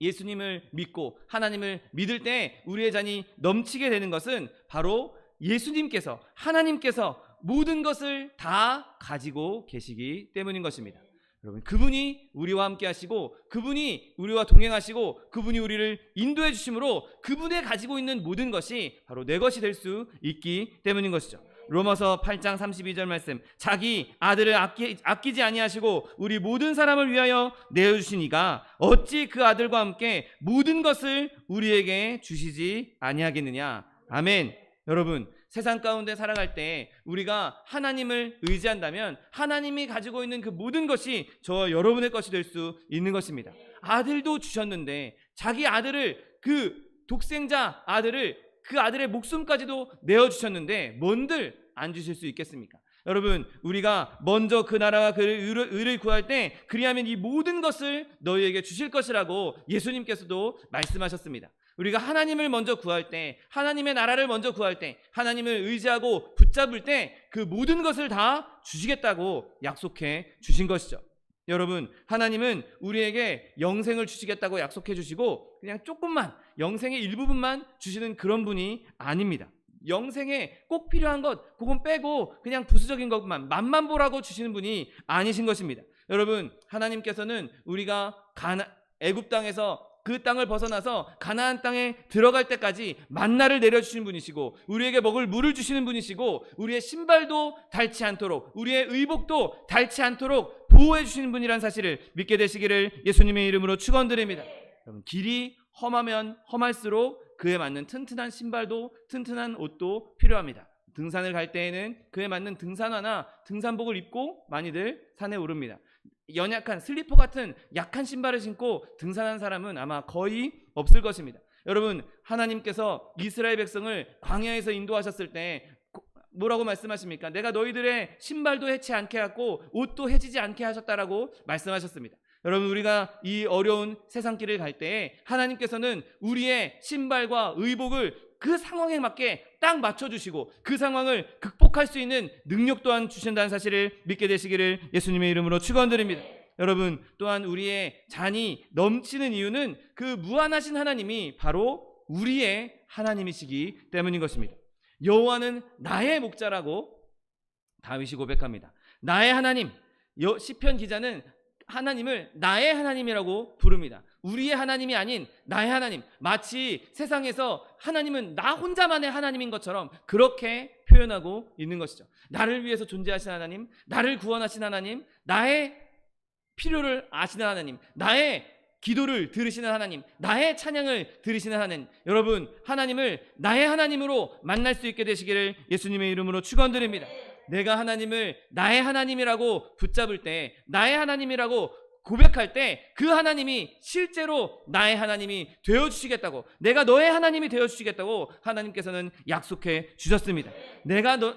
B: 예수님을 믿고 하나님을 믿을 때 우리의 잔이 넘치게 되는 것은 바로 예수님께서, 하나님께서 모든 것을 다 가지고 계시기 때문인 것입니다. 여러분, 그분이 우리와 함께 하시고, 그분이 우리와 동행하시고, 그분이 우리를 인도해 주심으로 그분의 가지고 있는 모든 것이 바로 내 것이 될 수 있기 때문인 것이죠. 로마서 8장 32절 말씀, 자기 아들을 아끼지 아니하시고 우리 모든 사람을 위하여 내어주신 이가 어찌 그 아들과 함께 모든 것을 우리에게 주시지 아니하겠느냐. 아멘. 여러분, 세상 가운데 살아갈 때 우리가 하나님을 의지한다면 하나님이 가지고 있는 그 모든 것이 저와 여러분의 것이 될 수 있는 것입니다. 아들도 주셨는데 자기 아들을, 그 독생자 아들을, 그 아들의 목숨까지도 내어주셨는데 뭔들 안 주실 수 있겠습니까? 여러분, 우리가 먼저 그 나라와 그 의를 구할 때 그리하면 이 모든 것을 너희에게 주실 것이라고 예수님께서도 말씀하셨습니다. 우리가 하나님을 먼저 구할 때, 하나님의 나라를 먼저 구할 때, 하나님을 의지하고 붙잡을 때 그 모든 것을 다 주시겠다고 약속해 주신 것이죠. 여러분, 하나님은 우리에게 영생을 주시겠다고 약속해 주시고 그냥 조금만, 영생의 일부분만 주시는 그런 분이 아닙니다. 영생에 꼭 필요한 것 그건 빼고 그냥 부수적인 것만, 맛만 보라고 주시는 분이 아니신 것입니다. 여러분, 하나님께서는 우리가 애굽 땅에서 그 땅을 벗어나서 가나안 땅에 들어갈 때까지 만나를 내려주시는 분이시고, 우리에게 먹을 물을 주시는 분이시고, 우리의 신발도 닳지 않도록, 우리의 의복도 닳지 않도록 보호해 주시는 분이라는 사실을 믿게 되시기를 예수님의 이름으로 축원드립니다. 여러분, 길이 험하면 험할수록 그에 맞는 튼튼한 신발도, 튼튼한 옷도 필요합니다. 등산을 갈 때에는 그에 맞는 등산화나 등산복을 입고 많이들 산에 오릅니다. 연약한 슬리퍼 같은 약한 신발을 신고 등산한 사람은 아마 거의 없을 것입니다. 여러분, 하나님께서 이스라엘 백성을 광야에서 인도하셨을 때 뭐라고 말씀하십니까? 내가 너희들의 신발도 해치 않게 하고 옷도 해지지 않게 하셨다라고 말씀하셨습니다. 여러분, 우리가 이 어려운 세상길을 갈 때에 하나님께서는 우리의 신발과 의복을 그 상황에 맞게 딱 맞춰주시고 그 상황을 극복할 수 있는 능력 또한 주신다는 사실을 믿게 되시기를 예수님의 이름으로 축원드립니다. 여러분, 또한 우리의 잔이 넘치는 이유는 그 무한하신 하나님이 바로 우리의 하나님이시기 때문인 것입니다. 여호와는 나의 목자라고 다윗이 고백합니다. 나의 하나님, 시편 기자는 하나님을 나의 하나님이라고 부릅니다. 우리의 하나님이 아닌 나의 하나님, 마치 세상에서 하나님은 나 혼자만의 하나님인 것처럼 그렇게 표현하고 있는 것이죠. 나를 위해서 존재하신 하나님, 나를 구원하신 하나님, 나의 필요를 아시는 하나님, 나의 기도를 들으시는 하나님, 나의 찬양을 들으시는 하나님, 여러분, 하나님을 나의 하나님으로 만날 수 있게 되시기를 예수님의 이름으로 축원드립니다. 내가 하나님을 나의 하나님이라고 붙잡을 때, 나의 하나님이라고 고백할 때 그 하나님이 실제로 나의 하나님이 되어주시겠다고, 내가 너의 하나님이 되어주시겠다고 하나님께서는 약속해 주셨습니다.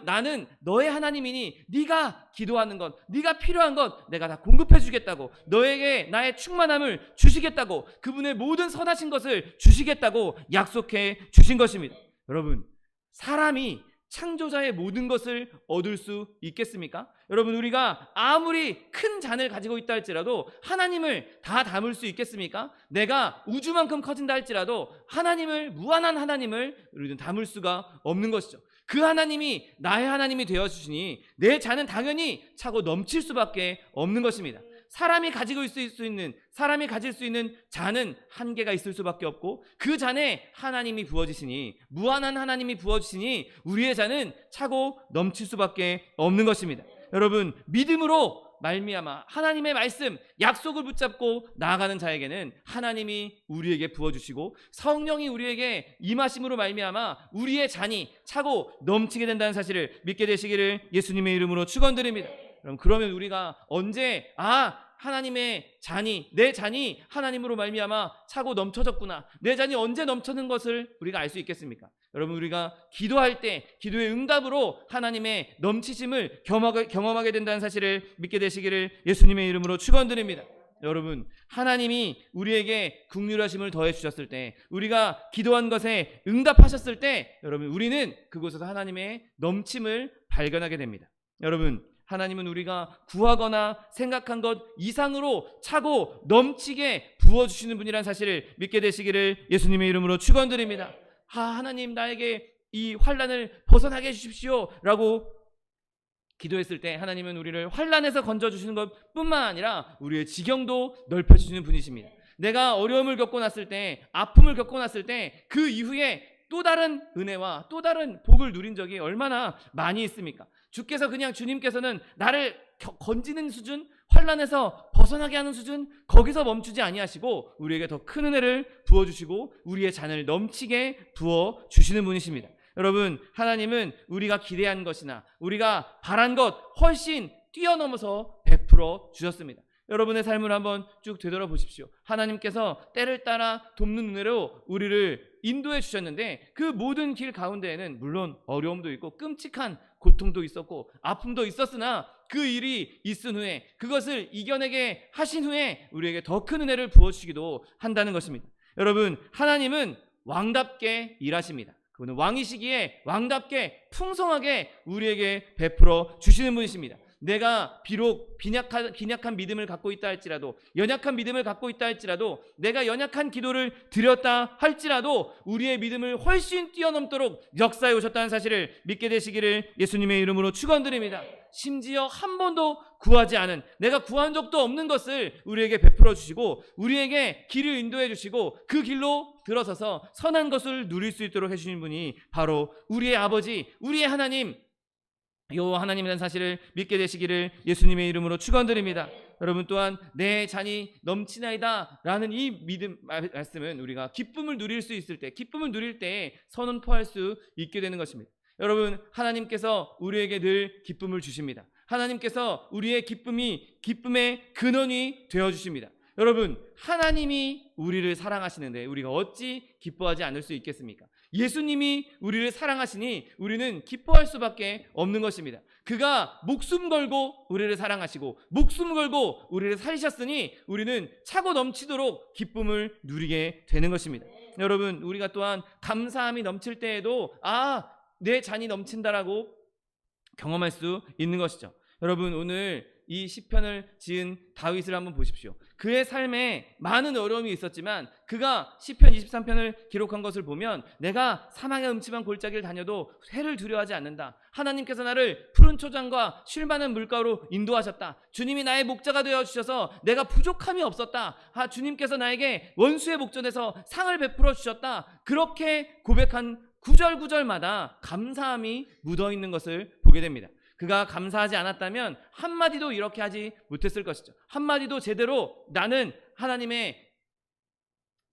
B: 나는 너의 하나님이니 네가 기도하는 것, 네가 필요한 것 내가 다 공급해 주겠다고, 너에게 나의 충만함을 주시겠다고, 그분의 모든 선하신 것을 주시겠다고 약속해 주신 것입니다. 여러분, 사람이 창조자의 모든 것을 얻을 수 있겠습니까? 여러분, 우리가 아무리 큰 잔을 가지고 있다 할지라도 하나님을 다 담을 수 있겠습니까? 내가 우주만큼 커진다 할지라도 하나님을, 무한한 하나님을 우리는 담을 수가 없는 것이죠. 그 하나님이 나의 하나님이 되어주시니 내 잔은 당연히 차고 넘칠 수밖에 없는 것입니다. 사람이 가질 수 있는 잔은 한계가 있을 수밖에 없고, 그 잔에 하나님이 부어지시니, 무한한 하나님이 부어주시니 우리의 잔은 차고 넘칠 수밖에 없는 것입니다. 여러분, 믿음으로 말미암아 하나님의 말씀, 약속을 붙잡고 나아가는 자에게는 하나님이 우리에게 부어주시고 성령이 우리에게 임하심으로 말미암아 우리의 잔이 차고 넘치게 된다는 사실을 믿게 되시기를 예수님의 이름으로 축원드립니다. 그러면 우리가 언제 하나님의 잔이, 내 잔이 하나님으로 말미암아 차고 넘쳐졌구나, 내 잔이 언제 넘쳐는 것을 우리가 알 수 있겠습니까? 여러분, 우리가 기도할 때 기도의 응답으로 하나님의 넘치심을 경험하게 된다는 사실을 믿게 되시기를 예수님의 이름으로 축원드립니다. 여러분, 하나님이 우리에게 긍휼하심을 더해 주셨을 때, 우리가 기도한 것에 응답하셨을 때, 여러분, 우리는 그곳에서 하나님의 넘침을 발견하게 됩니다. 여러분, 하나님은 우리가 구하거나 생각한 것 이상으로 차고 넘치게 부어주시는 분이라는 사실을 믿게 되시기를 예수님의 이름으로 축원드립니다. 하나님, 나에게 이 환난을 벗어나게 해주십시오 라고 기도했을 때 하나님은 우리를 환난에서 건져주시는 것 뿐만 아니라 우리의 지경도 넓혀주시는 분이십니다. 내가 어려움을 겪고 났을 때, 아픔을 겪고 났을 때 그 이후에 또 다른 은혜와 또 다른 복을 누린 적이 얼마나 많이 있습니까? 주님께서는 나를 건지는 수준, 환난에서 벗어나게 하는 수준, 거기서 멈추지 아니하시고 우리에게 더 큰 은혜를 부어주시고 우리의 잔을 넘치게 부어주시는 분이십니다. 여러분, 하나님은 우리가 기대한 것이나 우리가 바란 것 훨씬 뛰어넘어서 베풀어 주셨습니다. 여러분의 삶을 한번 쭉 되돌아보십시오. 하나님께서 때를 따라 돕는 은혜로 우리를 인도해 주셨는데, 그 모든 길 가운데에는 물론 어려움도 있고 끔찍한 고통도 있었고 아픔도 있었으나 그 일이 있은 후에, 그것을 이겨내게 하신 후에 우리에게 더 큰 은혜를 부어주시기도 한다는 것입니다. 여러분, 하나님은 왕답게 일하십니다. 그분은 왕이시기에 왕답게 풍성하게 우리에게 베풀어 주시는 분이십니다. 내가 비록 빈약한 믿음을 갖고 있다 할지라도, 연약한 믿음을 갖고 있다 할지라도, 내가 연약한 기도를 드렸다 할지라도 우리의 믿음을 훨씬 뛰어넘도록 역사해 오셨다는 사실을 믿게 되시기를 예수님의 이름으로 축원드립니다. 심지어 한 번도 구하지 않은, 내가 구한 적도 없는 것을 우리에게 베풀어 주시고 우리에게 길을 인도해 주시고 그 길로 들어서서 선한 것을 누릴 수 있도록 해주신 분이 바로 우리의 아버지, 우리의 하나님 여호와 하나님이라는 사실을 믿게 되시기를 예수님의 이름으로 축원드립니다. 여러분, 또한 내 잔이 넘치나이다 라는 이 믿음 말씀은 우리가 기쁨을 누릴 수 있을 때, 기쁨을 누릴 때 선언포할 수 있게 되는 것입니다. 여러분, 하나님께서 우리에게 늘 기쁨을 주십니다. 하나님께서 우리의 기쁨의 근원이 되어주십니다. 여러분, 하나님이 우리를 사랑하시는데 우리가 어찌 기뻐하지 않을 수 있겠습니까? 예수님이 우리를 사랑하시니 우리는 기뻐할 수밖에 없는 것입니다. 그가 목숨 걸고 우리를 사랑하시고 목숨 걸고 우리를 살리셨으니 우리는 차고 넘치도록 기쁨을 누리게 되는 것입니다. 여러분, 우리가 또한 감사함이 넘칠 때에도 내 잔이 넘친다라고 경험할 수 있는 것이죠. 여러분, 오늘 이 시편을 지은 다윗을 한번 보십시오. 그의 삶에 많은 어려움이 있었지만 그가 시편 23편을 기록한 것을 보면 내가 사망의 음침한 골짜기를 다녀도 해를 두려워하지 않는다. 하나님께서 나를 푸른 초장과 쉴만한 물가로 인도하셨다. 주님이 나의 목자가 되어주셔서 내가 부족함이 없었다. 주님께서 나에게 원수의 목전에서 상을 베풀어 주셨다. 그렇게 고백한 구절구절마다 감사함이 묻어있는 것을 보게 됩니다. 그가 감사하지 않았다면 한마디도 이렇게 하지 못했을 것이죠. 한마디도 제대로 나는 하나님의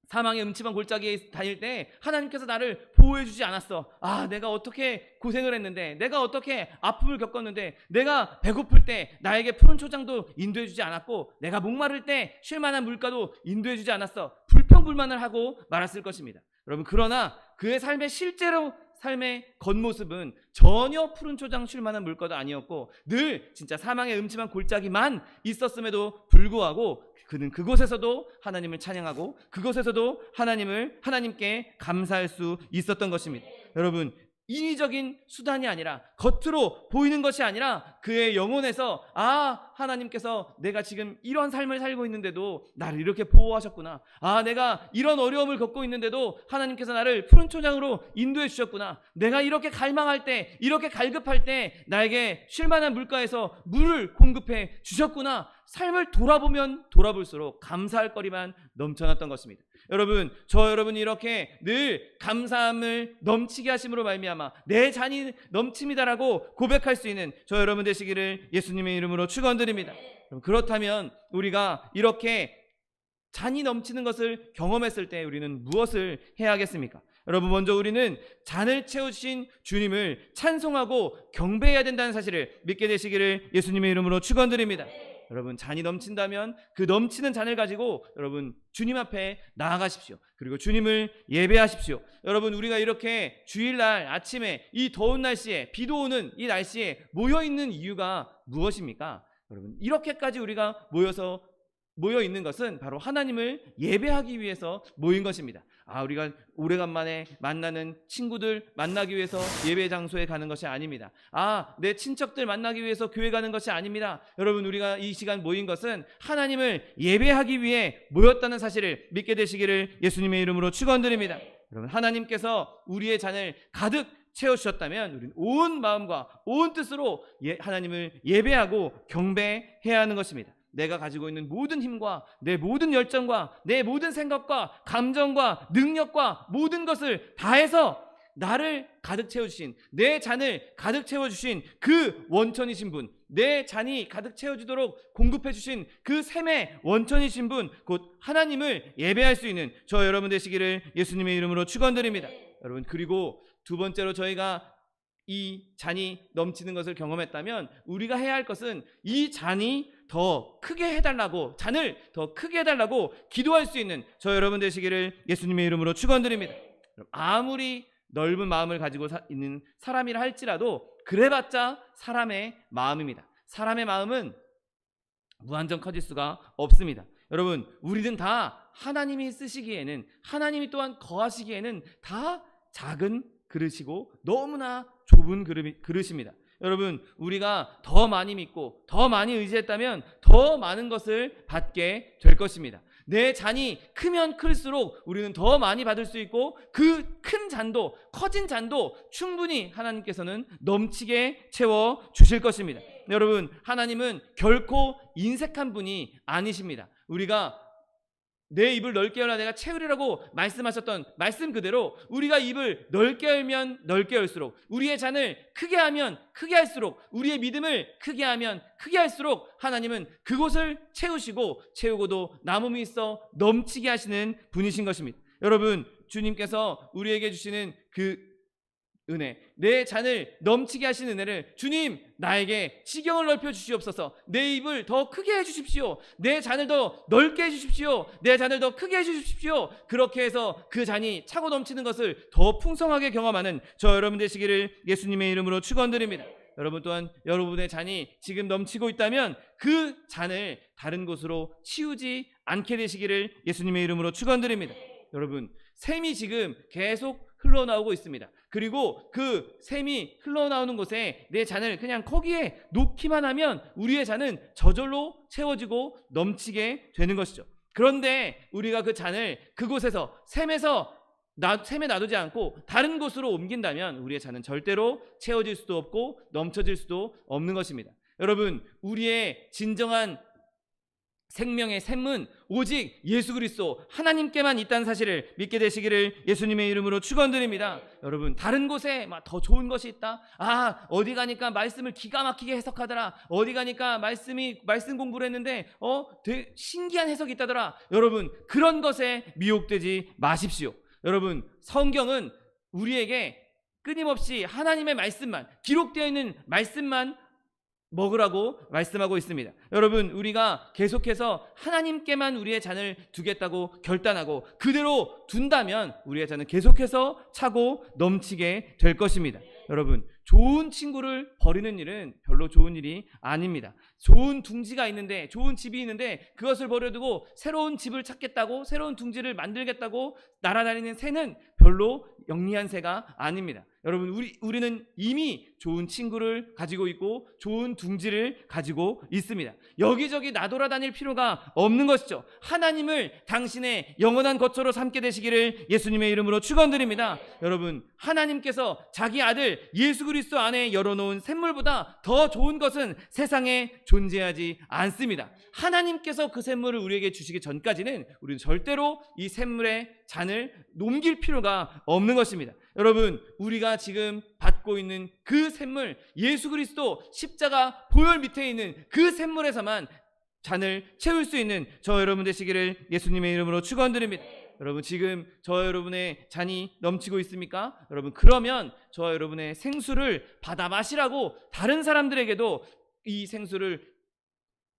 B: 사망의 음침한 골짜기에 다닐 때 하나님께서 나를 보호해 주지 않았어. 내가 어떻게 고생을 했는데, 내가 어떻게 아픔을 겪었는데, 내가 배고플 때 나에게 푸른 초장도 인도해 주지 않았고, 내가 목마를 때 쉴만한 물가도 인도해 주지 않았어. 불평불만을 하고 말았을 것입니다. 여러분, 그러나 그의 삶의 겉모습은 전혀 푸른 초장 쉴 만한 물가도 아니었고 늘 진짜 사망의 음침한 골짜기만 있었음에도 불구하고 그는 그곳에서도 하나님을 찬양하고 그곳에서도 하나님께 감사할 수 있었던 것입니다. 여러분, 인위적인 수단이 아니라 겉으로 보이는 것이 아니라 그의 영혼에서 하나님께서 내가 지금 이런 삶을 살고 있는데도 나를 이렇게 보호하셨구나. 내가 이런 어려움을 겪고 있는데도 하나님께서 나를 푸른 초장으로 인도해 주셨구나. 내가 이렇게 갈망할 때, 이렇게 갈급할 때 나에게 쉴만한 물가에서 물을 공급해 주셨구나. 삶을 돌아보면 돌아볼수록 감사할 거리만 넘쳐났던 것입니다. 여러분, 여러분이 이렇게 늘 감사함을 넘치게 하심으로 말미암아 내 잔이 넘칩니다라고 고백할 수 있는 여러분 되시기를 예수님의 이름으로 축원드립니다. 그렇다면 우리가 이렇게 잔이 넘치는 것을 경험했을 때 우리는 무엇을 해야 하겠습니까? 여러분, 먼저 우리는 잔을 채우신 주님을 찬송하고 경배해야 된다는 사실을 믿게 되시기를 예수님의 이름으로 축원드립니다. 여러분, 잔이 넘친다면 그 넘치는 잔을 가지고 여러분 주님 앞에 나아가십시오. 그리고 주님을 예배하십시오. 여러분, 우리가 이렇게 주일날 아침에 이 더운 날씨에, 비도 오는 이 날씨에 모여있는 이유가 무엇입니까? 여러분, 이렇게까지 우리가 모여 있는 것은 바로 하나님을 예배하기 위해서 모인 것입니다. 우리가 오래간만에 만나는 친구들 만나기 위해서 예배 장소에 가는 것이 아닙니다. 내 친척들 만나기 위해서 교회 가는 것이 아닙니다. 여러분, 우리가 이 시간 모인 것은 하나님을 예배하기 위해 모였다는 사실을 믿게 되시기를 예수님의 이름으로 축원드립니다. 여러분, 하나님께서 우리의 잔을 가득 채워주셨다면 우리는 온 마음과 온 뜻으로 하나님을 예배하고 경배해야 하는 것입니다. 내가 가지고 있는 모든 힘과 내 모든 열정과 내 모든 생각과 감정과 능력과 모든 것을 다해서 나를 가득 채워주신, 내 잔을 가득 채워주신 그 원천이신 분, 내 잔이 가득 채워지도록 공급해주신 그 샘의 원천이신 분, 곧 하나님을 예배할 수 있는 여러분 되시기를 예수님의 이름으로 축원드립니다. 여러분, 그리고 두 번째로 저희가 이 잔이 넘치는 것을 경험했다면 우리가 해야 할 것은 이 잔이 더 크게 해달라고, 잔을 더 크게 해달라고 기도할 수 있는 여러분 되시기를 예수님의 이름으로 축원드립니다. 아무리 넓은 마음을 가지고 있는 사람이라 할지라도 그래봤자 사람의 마음입니다. 사람의 마음은 무한정 커질 수가 없습니다. 여러분, 우리는 다 하나님이 쓰시기에는, 하나님이 또한 거하시기에는 다 작은 그릇이고 너무나 좁은 그릇입니다. 여러분, 우리가 더 많이 믿고 더 많이 의지했다면 더 많은 것을 받게 될 것입니다. 내 잔이 크면 클수록 우리는 더 많이 받을 수 있고 그 큰 잔도, 커진 잔도 충분히 하나님께서는 넘치게 채워 주실 것입니다. 여러분, 하나님은 결코 인색한 분이 아니십니다. 우리가 내 입을 넓게 열라 내가 채우리라고 말씀하셨던 말씀 그대로 우리가 입을 넓게 열면 넓게 열수록, 우리의 잔을 크게 하면 크게 할수록, 우리의 믿음을 크게 하면 크게 할수록 하나님은 그곳을 채우고도 남음이 있어 넘치게 하시는 분이신 것입니다. 여러분, 주님께서 우리에게 주시는 그 은혜, 내 잔을 넘치게 하신 은혜를 주님 나에게 지경을 넓혀 주시옵소서. 내 입을 더 크게 해주십시오. 내 잔을 더 넓게 해주십시오. 내 잔을 더 크게 해주십시오. 그렇게 해서 그 잔이 차고 넘치는 것을 더 풍성하게 경험하는 저 여러분 되시기를 예수님의 이름으로 축원드립니다. 여러분 또한 여러분의 잔이 지금 넘치고 있다면 그 잔을 다른 곳으로 치우지 않게 되시기를 예수님의 이름으로 축원드립니다. 여러분, 샘이 지금 계속 흘러나오고 있습니다. 그리고 그 샘이 흘러나오는 곳에 내 잔을 그냥 거기에 놓기만 하면 우리의 잔은 저절로 채워지고 넘치게 되는 것이죠. 그런데 우리가 그 잔을 그곳에서 샘에 놔두지 않고 다른 곳으로 옮긴다면 우리의 잔은 절대로 채워질 수도 없고 넘쳐질 수도 없는 것입니다. 여러분, 우리의 진정한 생명의 샘은 오직 예수 그리스도 하나님께만 있다는 사실을 믿게 되시기를 예수님의 이름으로 축원드립니다. 여러분, 다른 곳에 막 더 좋은 것이 있다. 어디 가니까 말씀을 기가 막히게 해석하더라. 어디 가니까 말씀 공부를 했는데 되게 신기한 해석이 있다더라. 여러분, 그런 것에 미혹되지 마십시오. 여러분, 성경은 우리에게 끊임없이 하나님의 말씀만, 기록되어 있는 말씀만 먹으라고 말씀하고 있습니다. 여러분, 우리가 계속해서 하나님께만 우리의 잔을 두겠다고 결단하고 그대로 둔다면 우리의 잔은 계속해서 차고 넘치게 될 것입니다. 여러분, 좋은 친구를 버리는 일은 별로 좋은 일이 아닙니다. 좋은 둥지가 있는데, 좋은 집이 있는데 그것을 버려두고 새로운 집을 찾겠다고, 새로운 둥지를 만들겠다고 날아다니는 새는 별로 영리한 새가 아닙니다. 여러분, 우리는 이미 좋은 친구를 가지고 있고 좋은 둥지를 가지고 있습니다. 여기저기 나돌아다닐 필요가 없는 것이죠. 하나님을 당신의 영원한 거처로 삼게 되시기를 예수님의 이름으로 축원드립니다. 여러분, 하나님께서 자기 아들 예수 그리스도 안에 열어놓은 샘물보다 더 좋은 것은 세상에 존재하지 않습니다. 하나님께서 그 샘물을 우리에게 주시기 전까지는 우리는 절대로 이 샘물의 잔을 넘길 필요가 없는 것입니다. 여러분, 우리가 지금 받고 있는 그 샘물, 예수 그리스도 십자가 보혈 밑에 있는 그 샘물에서만 잔을 채울 수 있는 저 여러분 되시기를 예수님의 이름으로 축원드립니다. 여러분, 지금 저 여러분의 잔이 넘치고 있습니까? 여러분, 그러면 저 여러분의 생수를 받아 마시라고 다른 사람들에게도 이 생수를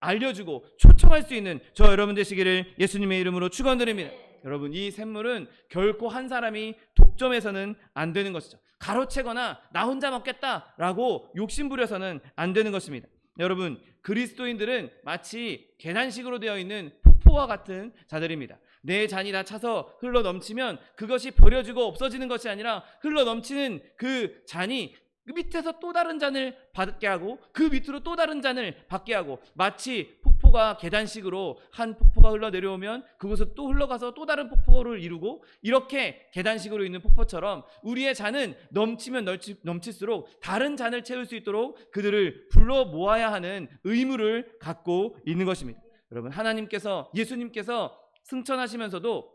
B: 알려주고 초청할 수 있는 저 여러분 되시기를 예수님의 이름으로 축원드립니다. 여러분, 이 샘물은 결코 한 사람이 독점해서는 안 되는 것이죠. 가로채거나 나 혼자 먹겠다라고 욕심부려서는 안 되는 것입니다. 여러분, 그리스도인들은 마치 계단식으로 되어 있는 폭포와 같은 자들입니다. 내 잔이 다 차서 흘러 넘치면 그것이 버려지고 없어지는 것이 아니라 흘러 넘치는 그 잔이 그 밑에서 또 다른 잔을 받게 하고 그 밑으로 또 다른 잔을 받게 하고, 마치 폭포가 계단식으로 한 폭포가 흘러 내려오면 그곳에서 또 흘러가서 또 다른 폭포를 이루고, 이렇게 계단식으로 있는 폭포처럼 우리의 잔은 넘치면 넘칠수록 다른 잔을 채울 수 있도록 그들을 불러 모아야 하는 의무를 갖고 있는 것입니다. 여러분, 하나님께서, 예수님께서 승천하시면서도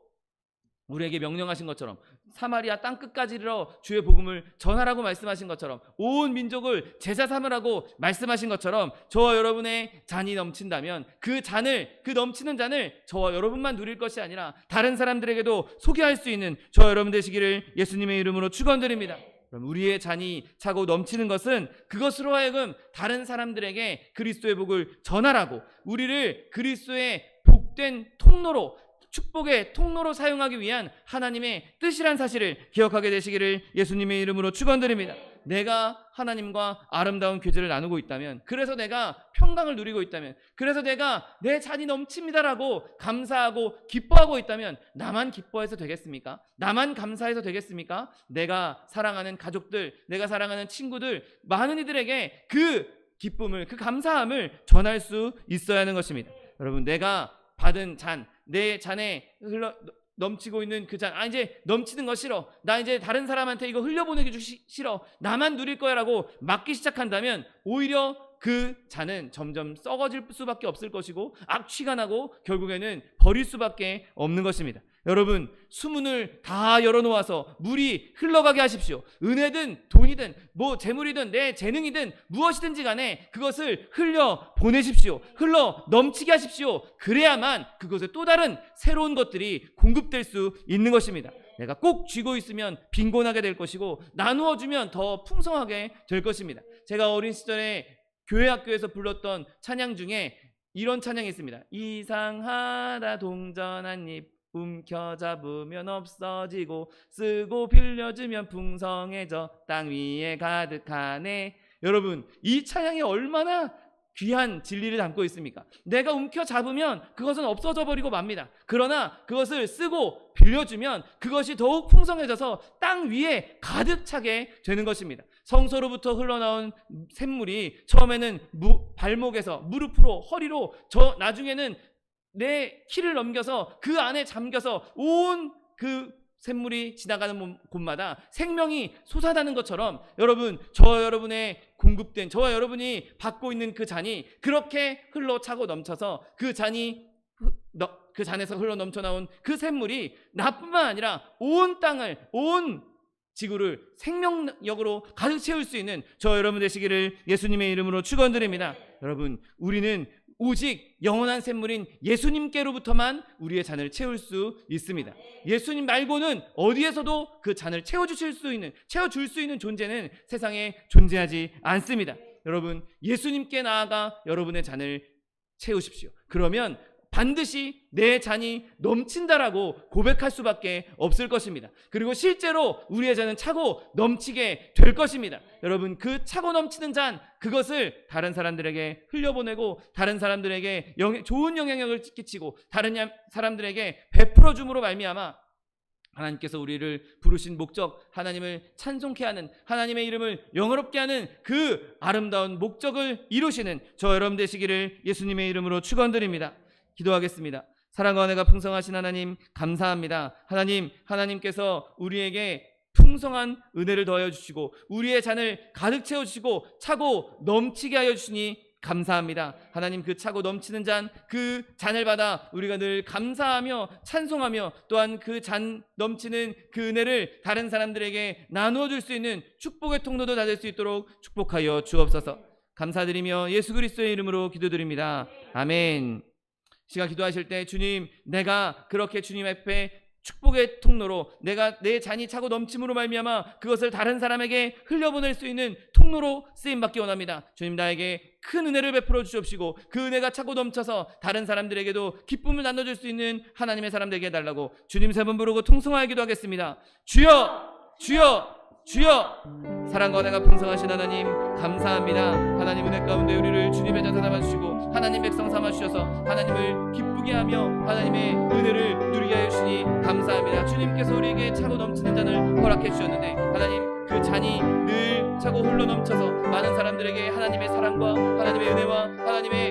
B: 우리에게 명령하신 것처럼, 사마리아 땅끝까지 이르러 주의 복음을 전하라고 말씀하신 것처럼, 온 민족을 제자 삼으라고 말씀하신 것처럼, 저와 여러분의 잔이 넘친다면 그 넘치는 잔을 저와 여러분만 누릴 것이 아니라 다른 사람들에게도 소개할 수 있는 저와 여러분 되시기를 예수님의 이름으로 축원드립니다. 그럼 우리의 잔이 차고 넘치는 것은 그것으로 하여금 다른 사람들에게 그리스도의 복을 전하라고, 우리를 그리스도의 복된 통로로, 축복의 통로로 사용하기 위한 하나님의 뜻이란 사실을 기억하게 되시기를 예수님의 이름으로 축원드립니다. 내가 하나님과 아름다운 교제를 나누고 있다면, 그래서 내가 평강을 누리고 있다면, 그래서 내가 내 잔이 넘칩니다라고 감사하고 기뻐하고 있다면 나만 기뻐해서 되겠습니까? 나만 감사해서 되겠습니까? 내가 사랑하는 가족들, 내가 사랑하는 친구들, 많은 이들에게 그 기쁨을, 그 감사함을 전할 수 있어야 하는 것입니다. 여러분, 내가 받은 잔, 내 잔에 넘치고 있는 그 잔, 이제 넘치는 거 싫어, 나 이제 다른 사람한테 이거 흘려보내기 싫어, 나만 누릴 거야 라고 막기 시작한다면 오히려 그 잔은 점점 썩어질 수밖에 없을 것이고 악취가 나고 결국에는 버릴 수밖에 없는 것입니다. 여러분, 수문을 다 열어놓아서 물이 흘러가게 하십시오. 은혜든 돈이든 뭐 재물이든 내 재능이든 무엇이든지 간에 그것을 흘려 보내십시오. 흘러 넘치게 하십시오. 그래야만 그것에 또 다른 새로운 것들이 공급될 수 있는 것입니다. 내가 꼭 쥐고 있으면 빈곤하게 될 것이고 나누어 주면 더 풍성하게 될 것입니다. 제가 어린 시절에 교회 학교에서 불렀던 찬양 중에 이런 찬양이 있습니다. 이상하다 동전 한 입 움켜잡으면 없어지고 쓰고 빌려주면 풍성해져 땅 위에 가득하네. 여러분, 이 찬양이 얼마나 귀한 진리를 담고 있습니까? 내가 움켜잡으면 그것은 없어져 버리고 맙니다. 그러나 그것을 쓰고 빌려주면 그것이 더욱 풍성해져서 땅 위에 가득 차게 되는 것입니다. 성소로부터 흘러나온 샘물이 처음에는 발목에서 무릎으로 허리로 나중에는 내 키를 넘겨서 그 안에 잠겨서 온 그 샘물이 지나가는 곳마다 생명이 솟아나는 것처럼 여러분, 저와 여러분의 공급된, 저와 여러분이 받고 있는 그 잔이 그렇게 흘러차고 넘쳐서 그 잔에서 흘러 넘쳐 나온 그 샘물이 나뿐만 아니라 온 땅을, 온 지구를 생명력으로 가득 채울 수 있는 저 여러분 되시기를 예수님의 이름으로 축원드립니다. 여러분, 우리는 오직 영원한 샘물인 예수님께로부터만 우리의 잔을 채울 수 있습니다. 예수님 말고는 어디에서도 그 잔을 채워줄 수 있는 존재는 세상에 존재하지 않습니다. 여러분, 예수님께 나아가 여러분의 잔을 채우십시오. 그러면 반드시 내 잔이 넘친다라고 고백할 수밖에 없을 것입니다. 그리고 실제로 우리의 잔은 차고 넘치게 될 것입니다. 여러분, 그 차고 넘치는 잔, 그것을 다른 사람들에게 흘려보내고 다른 사람들에게 좋은 영향력을 끼치고 다른 사람들에게 베풀어 줌으로 말미암아 하나님께서 우리를 부르신 목적, 하나님을 찬송케 하는, 하나님의 이름을 영어롭게 하는 그 아름다운 목적을 이루시는 저 여러분 되시기를 예수님의 이름으로 축원드립니다. 기도하겠습니다. 사랑과 은혜가 풍성하신 하나님, 감사합니다. 하나님께서 우리에게 풍성한 은혜를 더하여 주시고 우리의 잔을 가득 채워 주시고 차고 넘치게 하여 주시니 감사합니다. 하나님, 그 차고 넘치는 잔, 그 잔을 받아 우리가 늘 감사하며 찬송하며 또한 그 잔 넘치는 그 은혜를 다른 사람들에게 나누어 줄 수 있는 축복의 통로도 다 될 수 있도록 축복하여 주옵소서. 감사드리며 예수 그리스도의 이름으로 기도드립니다. 아멘. 시간 기도하실 때, 주님, 내가 그렇게 주님 앞에 축복의 통로로, 내가 내 잔이 차고 넘침으로 말미암아 그것을 다른 사람에게 흘려보낼 수 있는 통로로 쓰임받기 원합니다. 주님, 나에게 큰 은혜를 베풀어 주시옵시고 그 은혜가 차고 넘쳐서 다른 사람들에게도 기쁨을 나눠줄 수 있는 하나님의 사람 되게 해달라고 주님 세 번 부르고 통성하여 기도하겠습니다. 주여, 주여, 주여. 사랑과 은혜가 풍성하신 하나님, 감사합니다. 하나님, 은혜 가운데 우리를 주님의 자녀 삼아주시고 하나님 백성 삼아주셔서 하나님을 기쁘게 하며 하나님의 은혜를 누리게 하여 주시니 감사합니다. 주님께서 우리에게 차고 넘치는 잔을 허락해 주셨는데 하나님, 그 잔이 늘 차고 흘러 넘쳐서 많은 사람들에게 하나님의 사랑과 하나님의 은혜와 하나님의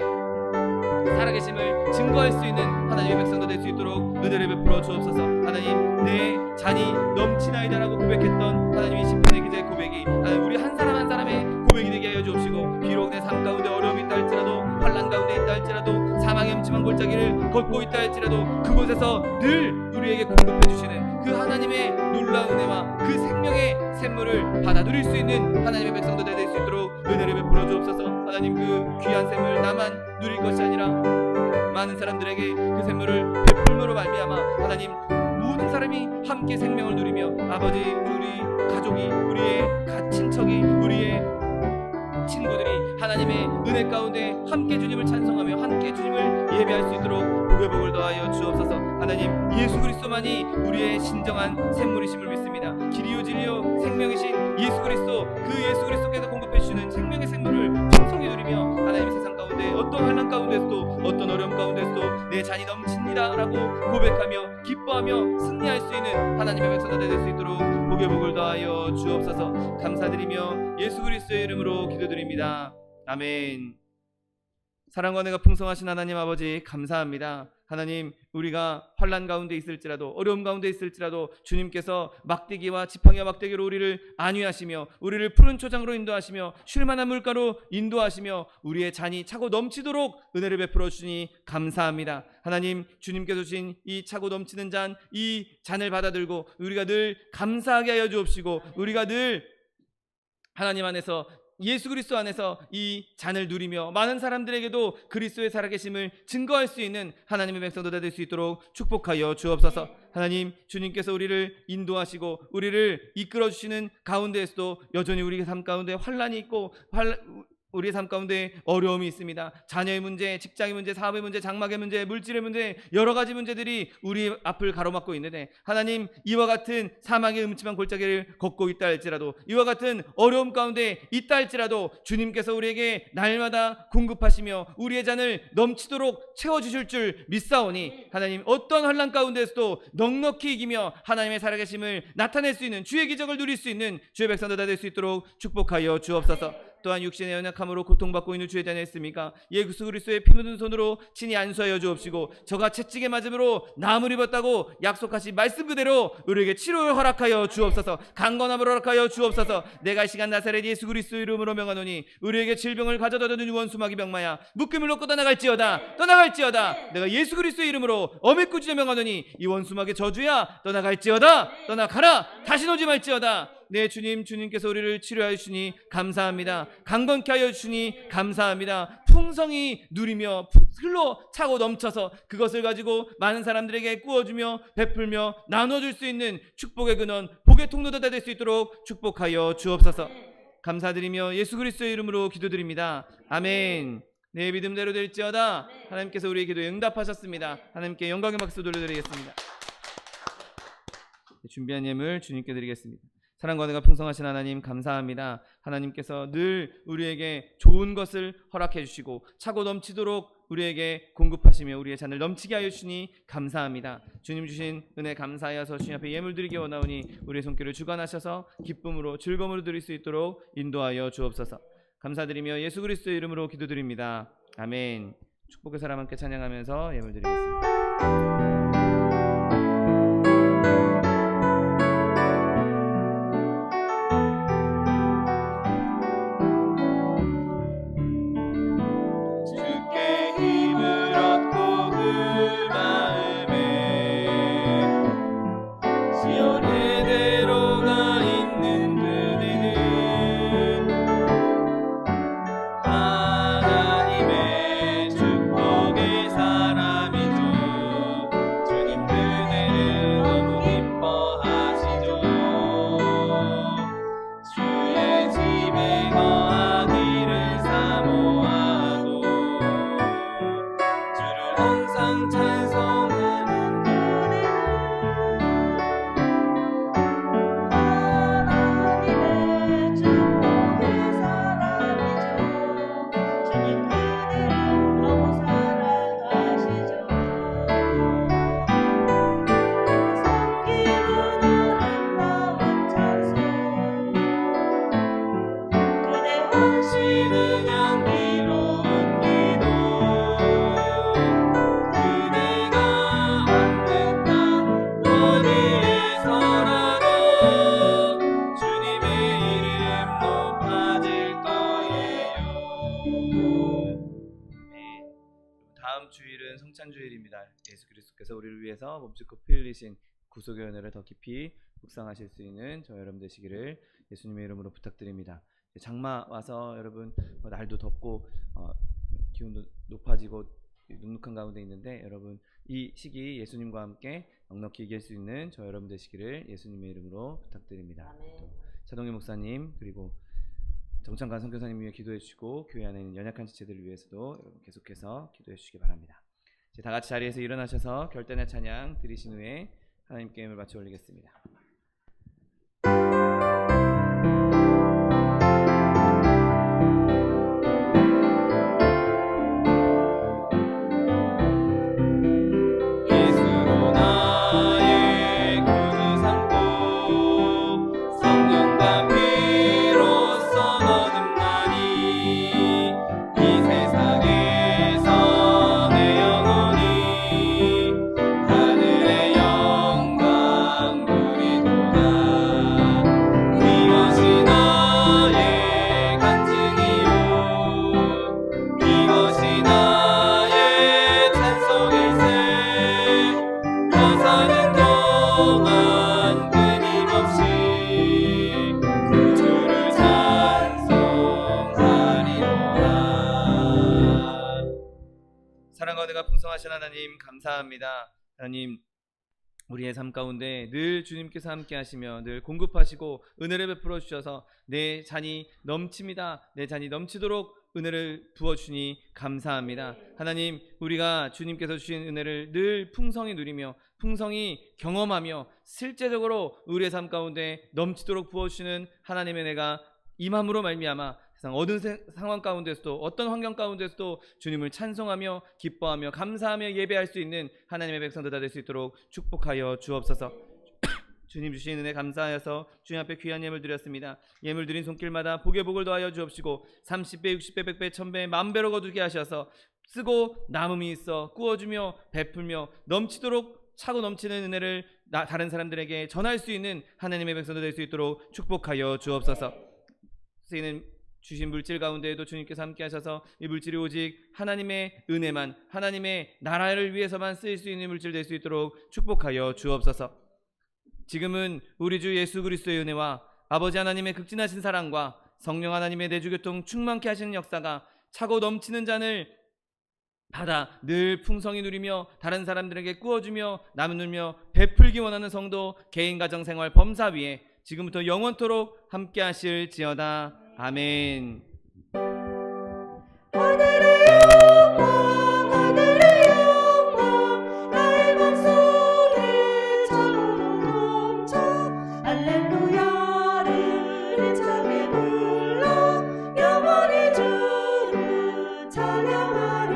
B: 살아계심을 증거할 수 있는 하나님의 백성도 될 수 있도록 은혜를 베풀어 주옵소서. 하나님, 내 잔이 넘치나이다라고 고백했던 하나님의 시편의 기자의 고백이 하나님, 우리 한 사람 한 사람의 고백이 되게 하여 주옵시고 비록 내 삶 가운데 어려움이 있다 할지라도, 환난 가운데 있다 할지라도, 사망의 음침한 골짜기를 걷고 있다 할지라도 그곳에서 늘 우리에게 공급해 주시는 그 하나님의 놀라운 은혜와 그 생명의 샘물을 받아 누릴 수 있는 하나님의 백성도 될 수 있도록 은혜를 베풀어 주옵소서. 하나님, 그 귀한 샘물 나만 누릴 것이 아니라 많은 사람들에게 그 샘물을 베풀므로 말미암아 하나님, 모든 사람이 함께 생명을 누리며 아버지, 우리 가족이, 우리의 친척이, 우리의 친구들이 하나님의 은혜 가운데 함께 주님을 찬송하며 함께 주님을 예배할 수 있도록 복의 복을 더하여 주옵소서. 하나님, 예수 그리스도만이 우리의 진정한 샘물이심을 믿습니다. 길이요 진리요 생명이신 예수 그리스도, 그 예수 그리스도께서 공급해 주시는 생명의 샘물을 풍성히 누리며 하나님의 세상 가운데 어떤 환난 가운데서도 어떤 어려움 가운데서도 내 잔이 넘칩니다 라고 고백하며 기뻐하며 승리할 수 있는 하나님의 백성들 될 수 있도록 복의 복을 더하여 주옵소서. 감사드리며 예수 그리스도의 이름으로 기도드립니다. 아멘. 사랑과 은혜가 풍성하신 하나님 아버지, 감사합니다. 하나님, 우리가 환난 가운데 있을지라도, 어려움 가운데 있을지라도 주님께서 막대기와 지팡이와 막대기로 우리를 안위하시며 우리를 푸른 초장으로 인도하시며 쉴만한 물가로 인도하시며 우리의 잔이 차고 넘치도록 은혜를 베풀어 주시니 감사합니다. 하나님, 주님께서 주신 이 차고 넘치는 잔, 이 잔을 받아들고 우리가 늘 감사하게 하여 주옵시고 우리가 늘 하나님 안에서, 예수 그리스도 안에서 이 잔을 누리며 많은 사람들에게도 그리스도의 살아계심을 증거할 수 있는 하나님의 백성도 될 수 있도록 축복하여 주옵소서. 하나님, 주님께서 우리를 인도하시고 우리를 이끌어 주시는 가운데에서도 여전히 우리 삶 가운데 환난이 있고 우리의 삶 가운데 어려움이 있습니다. 자녀의 문제, 직장의 문제, 사업의 문제, 장막의 문제, 물질의 문제, 여러 가지 문제들이 우리 앞을 가로막고 있는데, 하나님, 이와 같은 사망의 음침한 골짜기를 걷고 있다 할지라도, 이와 같은 어려움 가운데 있다 할지라도 주님께서 우리에게 날마다 공급하시며 우리의 잔을 넘치도록 채워주실 줄 믿사오니, 하나님, 어떤 환난 가운데서도 넉넉히 이기며 하나님의 살아계심을 나타낼 수 있는, 주의 기적을 누릴 수 있는 주의 백성들 다 될 수 있도록 축복하여 주옵소서. 또한 육신의 연약함으로 고통받고 있는 주의 자녀 있습니까? 예수 그리스도의 피 묻은 손으로 친히 안수하여 주옵시고, 저가 채찍에 맞음으로 나무를 입었다고 약속하신 말씀 그대로 우리에게 치료를 허락하여 주옵소서. 강건함을 허락하여 주옵소서. 내가 이 시간 나사렛 예수 그리스도 이름으로 명하노니 우리에게 질병을 가져다 주는 원수마귀 병마야 묶음을 놓고 떠나갈지어다. 내가 예수 그리스도 이름으로 어미꾸지에 명하노니 이 원수마귀 저주야 떠나갈지어다. 떠나가라. 다시 오지 말지어다. 네, 주님께서 우리를 치료하여 주시니 감사합니다. 강건케 하여 주시니 감사합니다. 풍성히 누리며 흘러 차고 넘쳐서 그것을 가지고 많은 사람들에게 꾸어주며 베풀며 나눠줄 수 있는 축복의 근원, 복의 통로가 될 수 있도록 축복하여 주옵소서. 감사드리며 예수 그리스도의 이름으로 기도드립니다. 아멘. 내 믿음대로 될지어다. 하나님께서 우리의 기도에 응답하셨습니다. 하나님께 영광의 박수 돌려드리겠습니다. 준비한 예물 주님께 드리겠습니다. 사랑과 은혜가 풍성하신 하나님, 감사합니다. 하나님께서 늘 우리에게 좋은 것을 허락해 주시고 차고 넘치도록 우리에게 공급하시며 우리의 잔을 넘치게 하여 주시니 감사합니다. 주님 주신 은혜 감사하여서 주님 앞에 예물 드리기 원하오니 우리의 손길을 주관하셔서 기쁨으로 즐거움으로 드릴 수 있도록 인도하여 주옵소서. 감사드리며 예수 그리스도의 이름으로 기도드립니다. 아멘. 축복의 사람 함께 찬양하면서 예물 드리겠습니다. 성찬주일입니다. 예수 그리스도께서 우리를 위해서 몸짓고 피 흘리신 구속의 은혜를 더 깊이 묵상하실 수 있는 저 여러분 되시기를 예수님의 이름으로 부탁드립니다. 장마 와서 여러분 날도 덥고 기온도 높아지고 눅눅한 가운데 있는데, 여러분 이 시기 예수님과 함께 넉넉히 이길 수 있는 저 여러분 되시기를 예수님의 이름으로 부탁드립니다. 또 차동희 목사님 그리고 정창관 선교사님 위해 기도해 주시고, 교회 안에 있는 연약한 지체들을 위해서도 여러분 계속해서 기도해 주시기 바랍니다. 이제 다 같이 자리에서 일어나셔서 결단의 찬양 드리신 후에 하나님께 예물을 바쳐 올리겠습니다. 하나님 감사합니다. 하나님, 우리의 삶 가운데 늘 주님께서 함께 하시며 늘 공급하시고 은혜를 베풀어 주셔서 내 잔이 넘칩니다. 내 잔이 넘치도록 은혜를 부어주니 감사합니다. 하나님, 우리가 주님께서 주신 은혜를 늘 풍성히 누리며 풍성히 경험하며 실제적으로 우리의 삶 가운데 넘치도록 부어주시는 하나님의 은혜가 임함으로 말미암아 세상 어떤 상황 가운데서도 어떤 환경 가운데서도 주님을 찬송하며 기뻐하며 감사하며 예배할 수 있는 하나님의 백성들 다 될 수 있도록 축복하여 주옵소서. 주님 주신 은혜 감사하여서 주님 앞에 귀한 예물 드렸습니다. 예물 드린 손길마다 복에 복을 더하여 주옵시고 30배, 60배, 100배, 1000배, 만배로 거두게 하셔서 쓰고 남음이 있어 구워주며 베풀며 넘치도록 차고 넘치는 은혜를 다른 사람들에게 전할 수 있는 하나님의 백성들 될 수 있도록 축복하여 주옵소서. 쓰이는 주신 물질 가운데에도 주님께서 함께 하셔서 이 물질이 오직 하나님의 은혜만, 하나님의 나라를 위해서만 쓰일 수 있는 물질 될 수 있도록 축복하여 주옵소서. 지금은 우리 주 예수 그리스도의 은혜와 아버지 하나님의 극진하신 사랑과 성령 하나님의 내주교통 충만케 하시는 역사가 차고 넘치는 잔을 받아 늘 풍성히 누리며 다른 사람들에게 꾸어주며 나누며 베풀기 원하는 성도 개인 가정 생활 범사 위에 지금부터 영원토록 함께 하실지어다. 아멘.
D: 하늘의 영광 하늘의 영광 나의 맘속에 차고 넘쳐 할렐루야를 힘차게 불러 영원히 주를 찬양하리.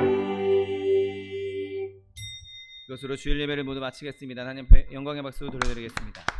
B: 이것으로 주일 예배를 모두 마치겠습니다. 하나님 앞에 영광의 박수 돌려드리겠습니다.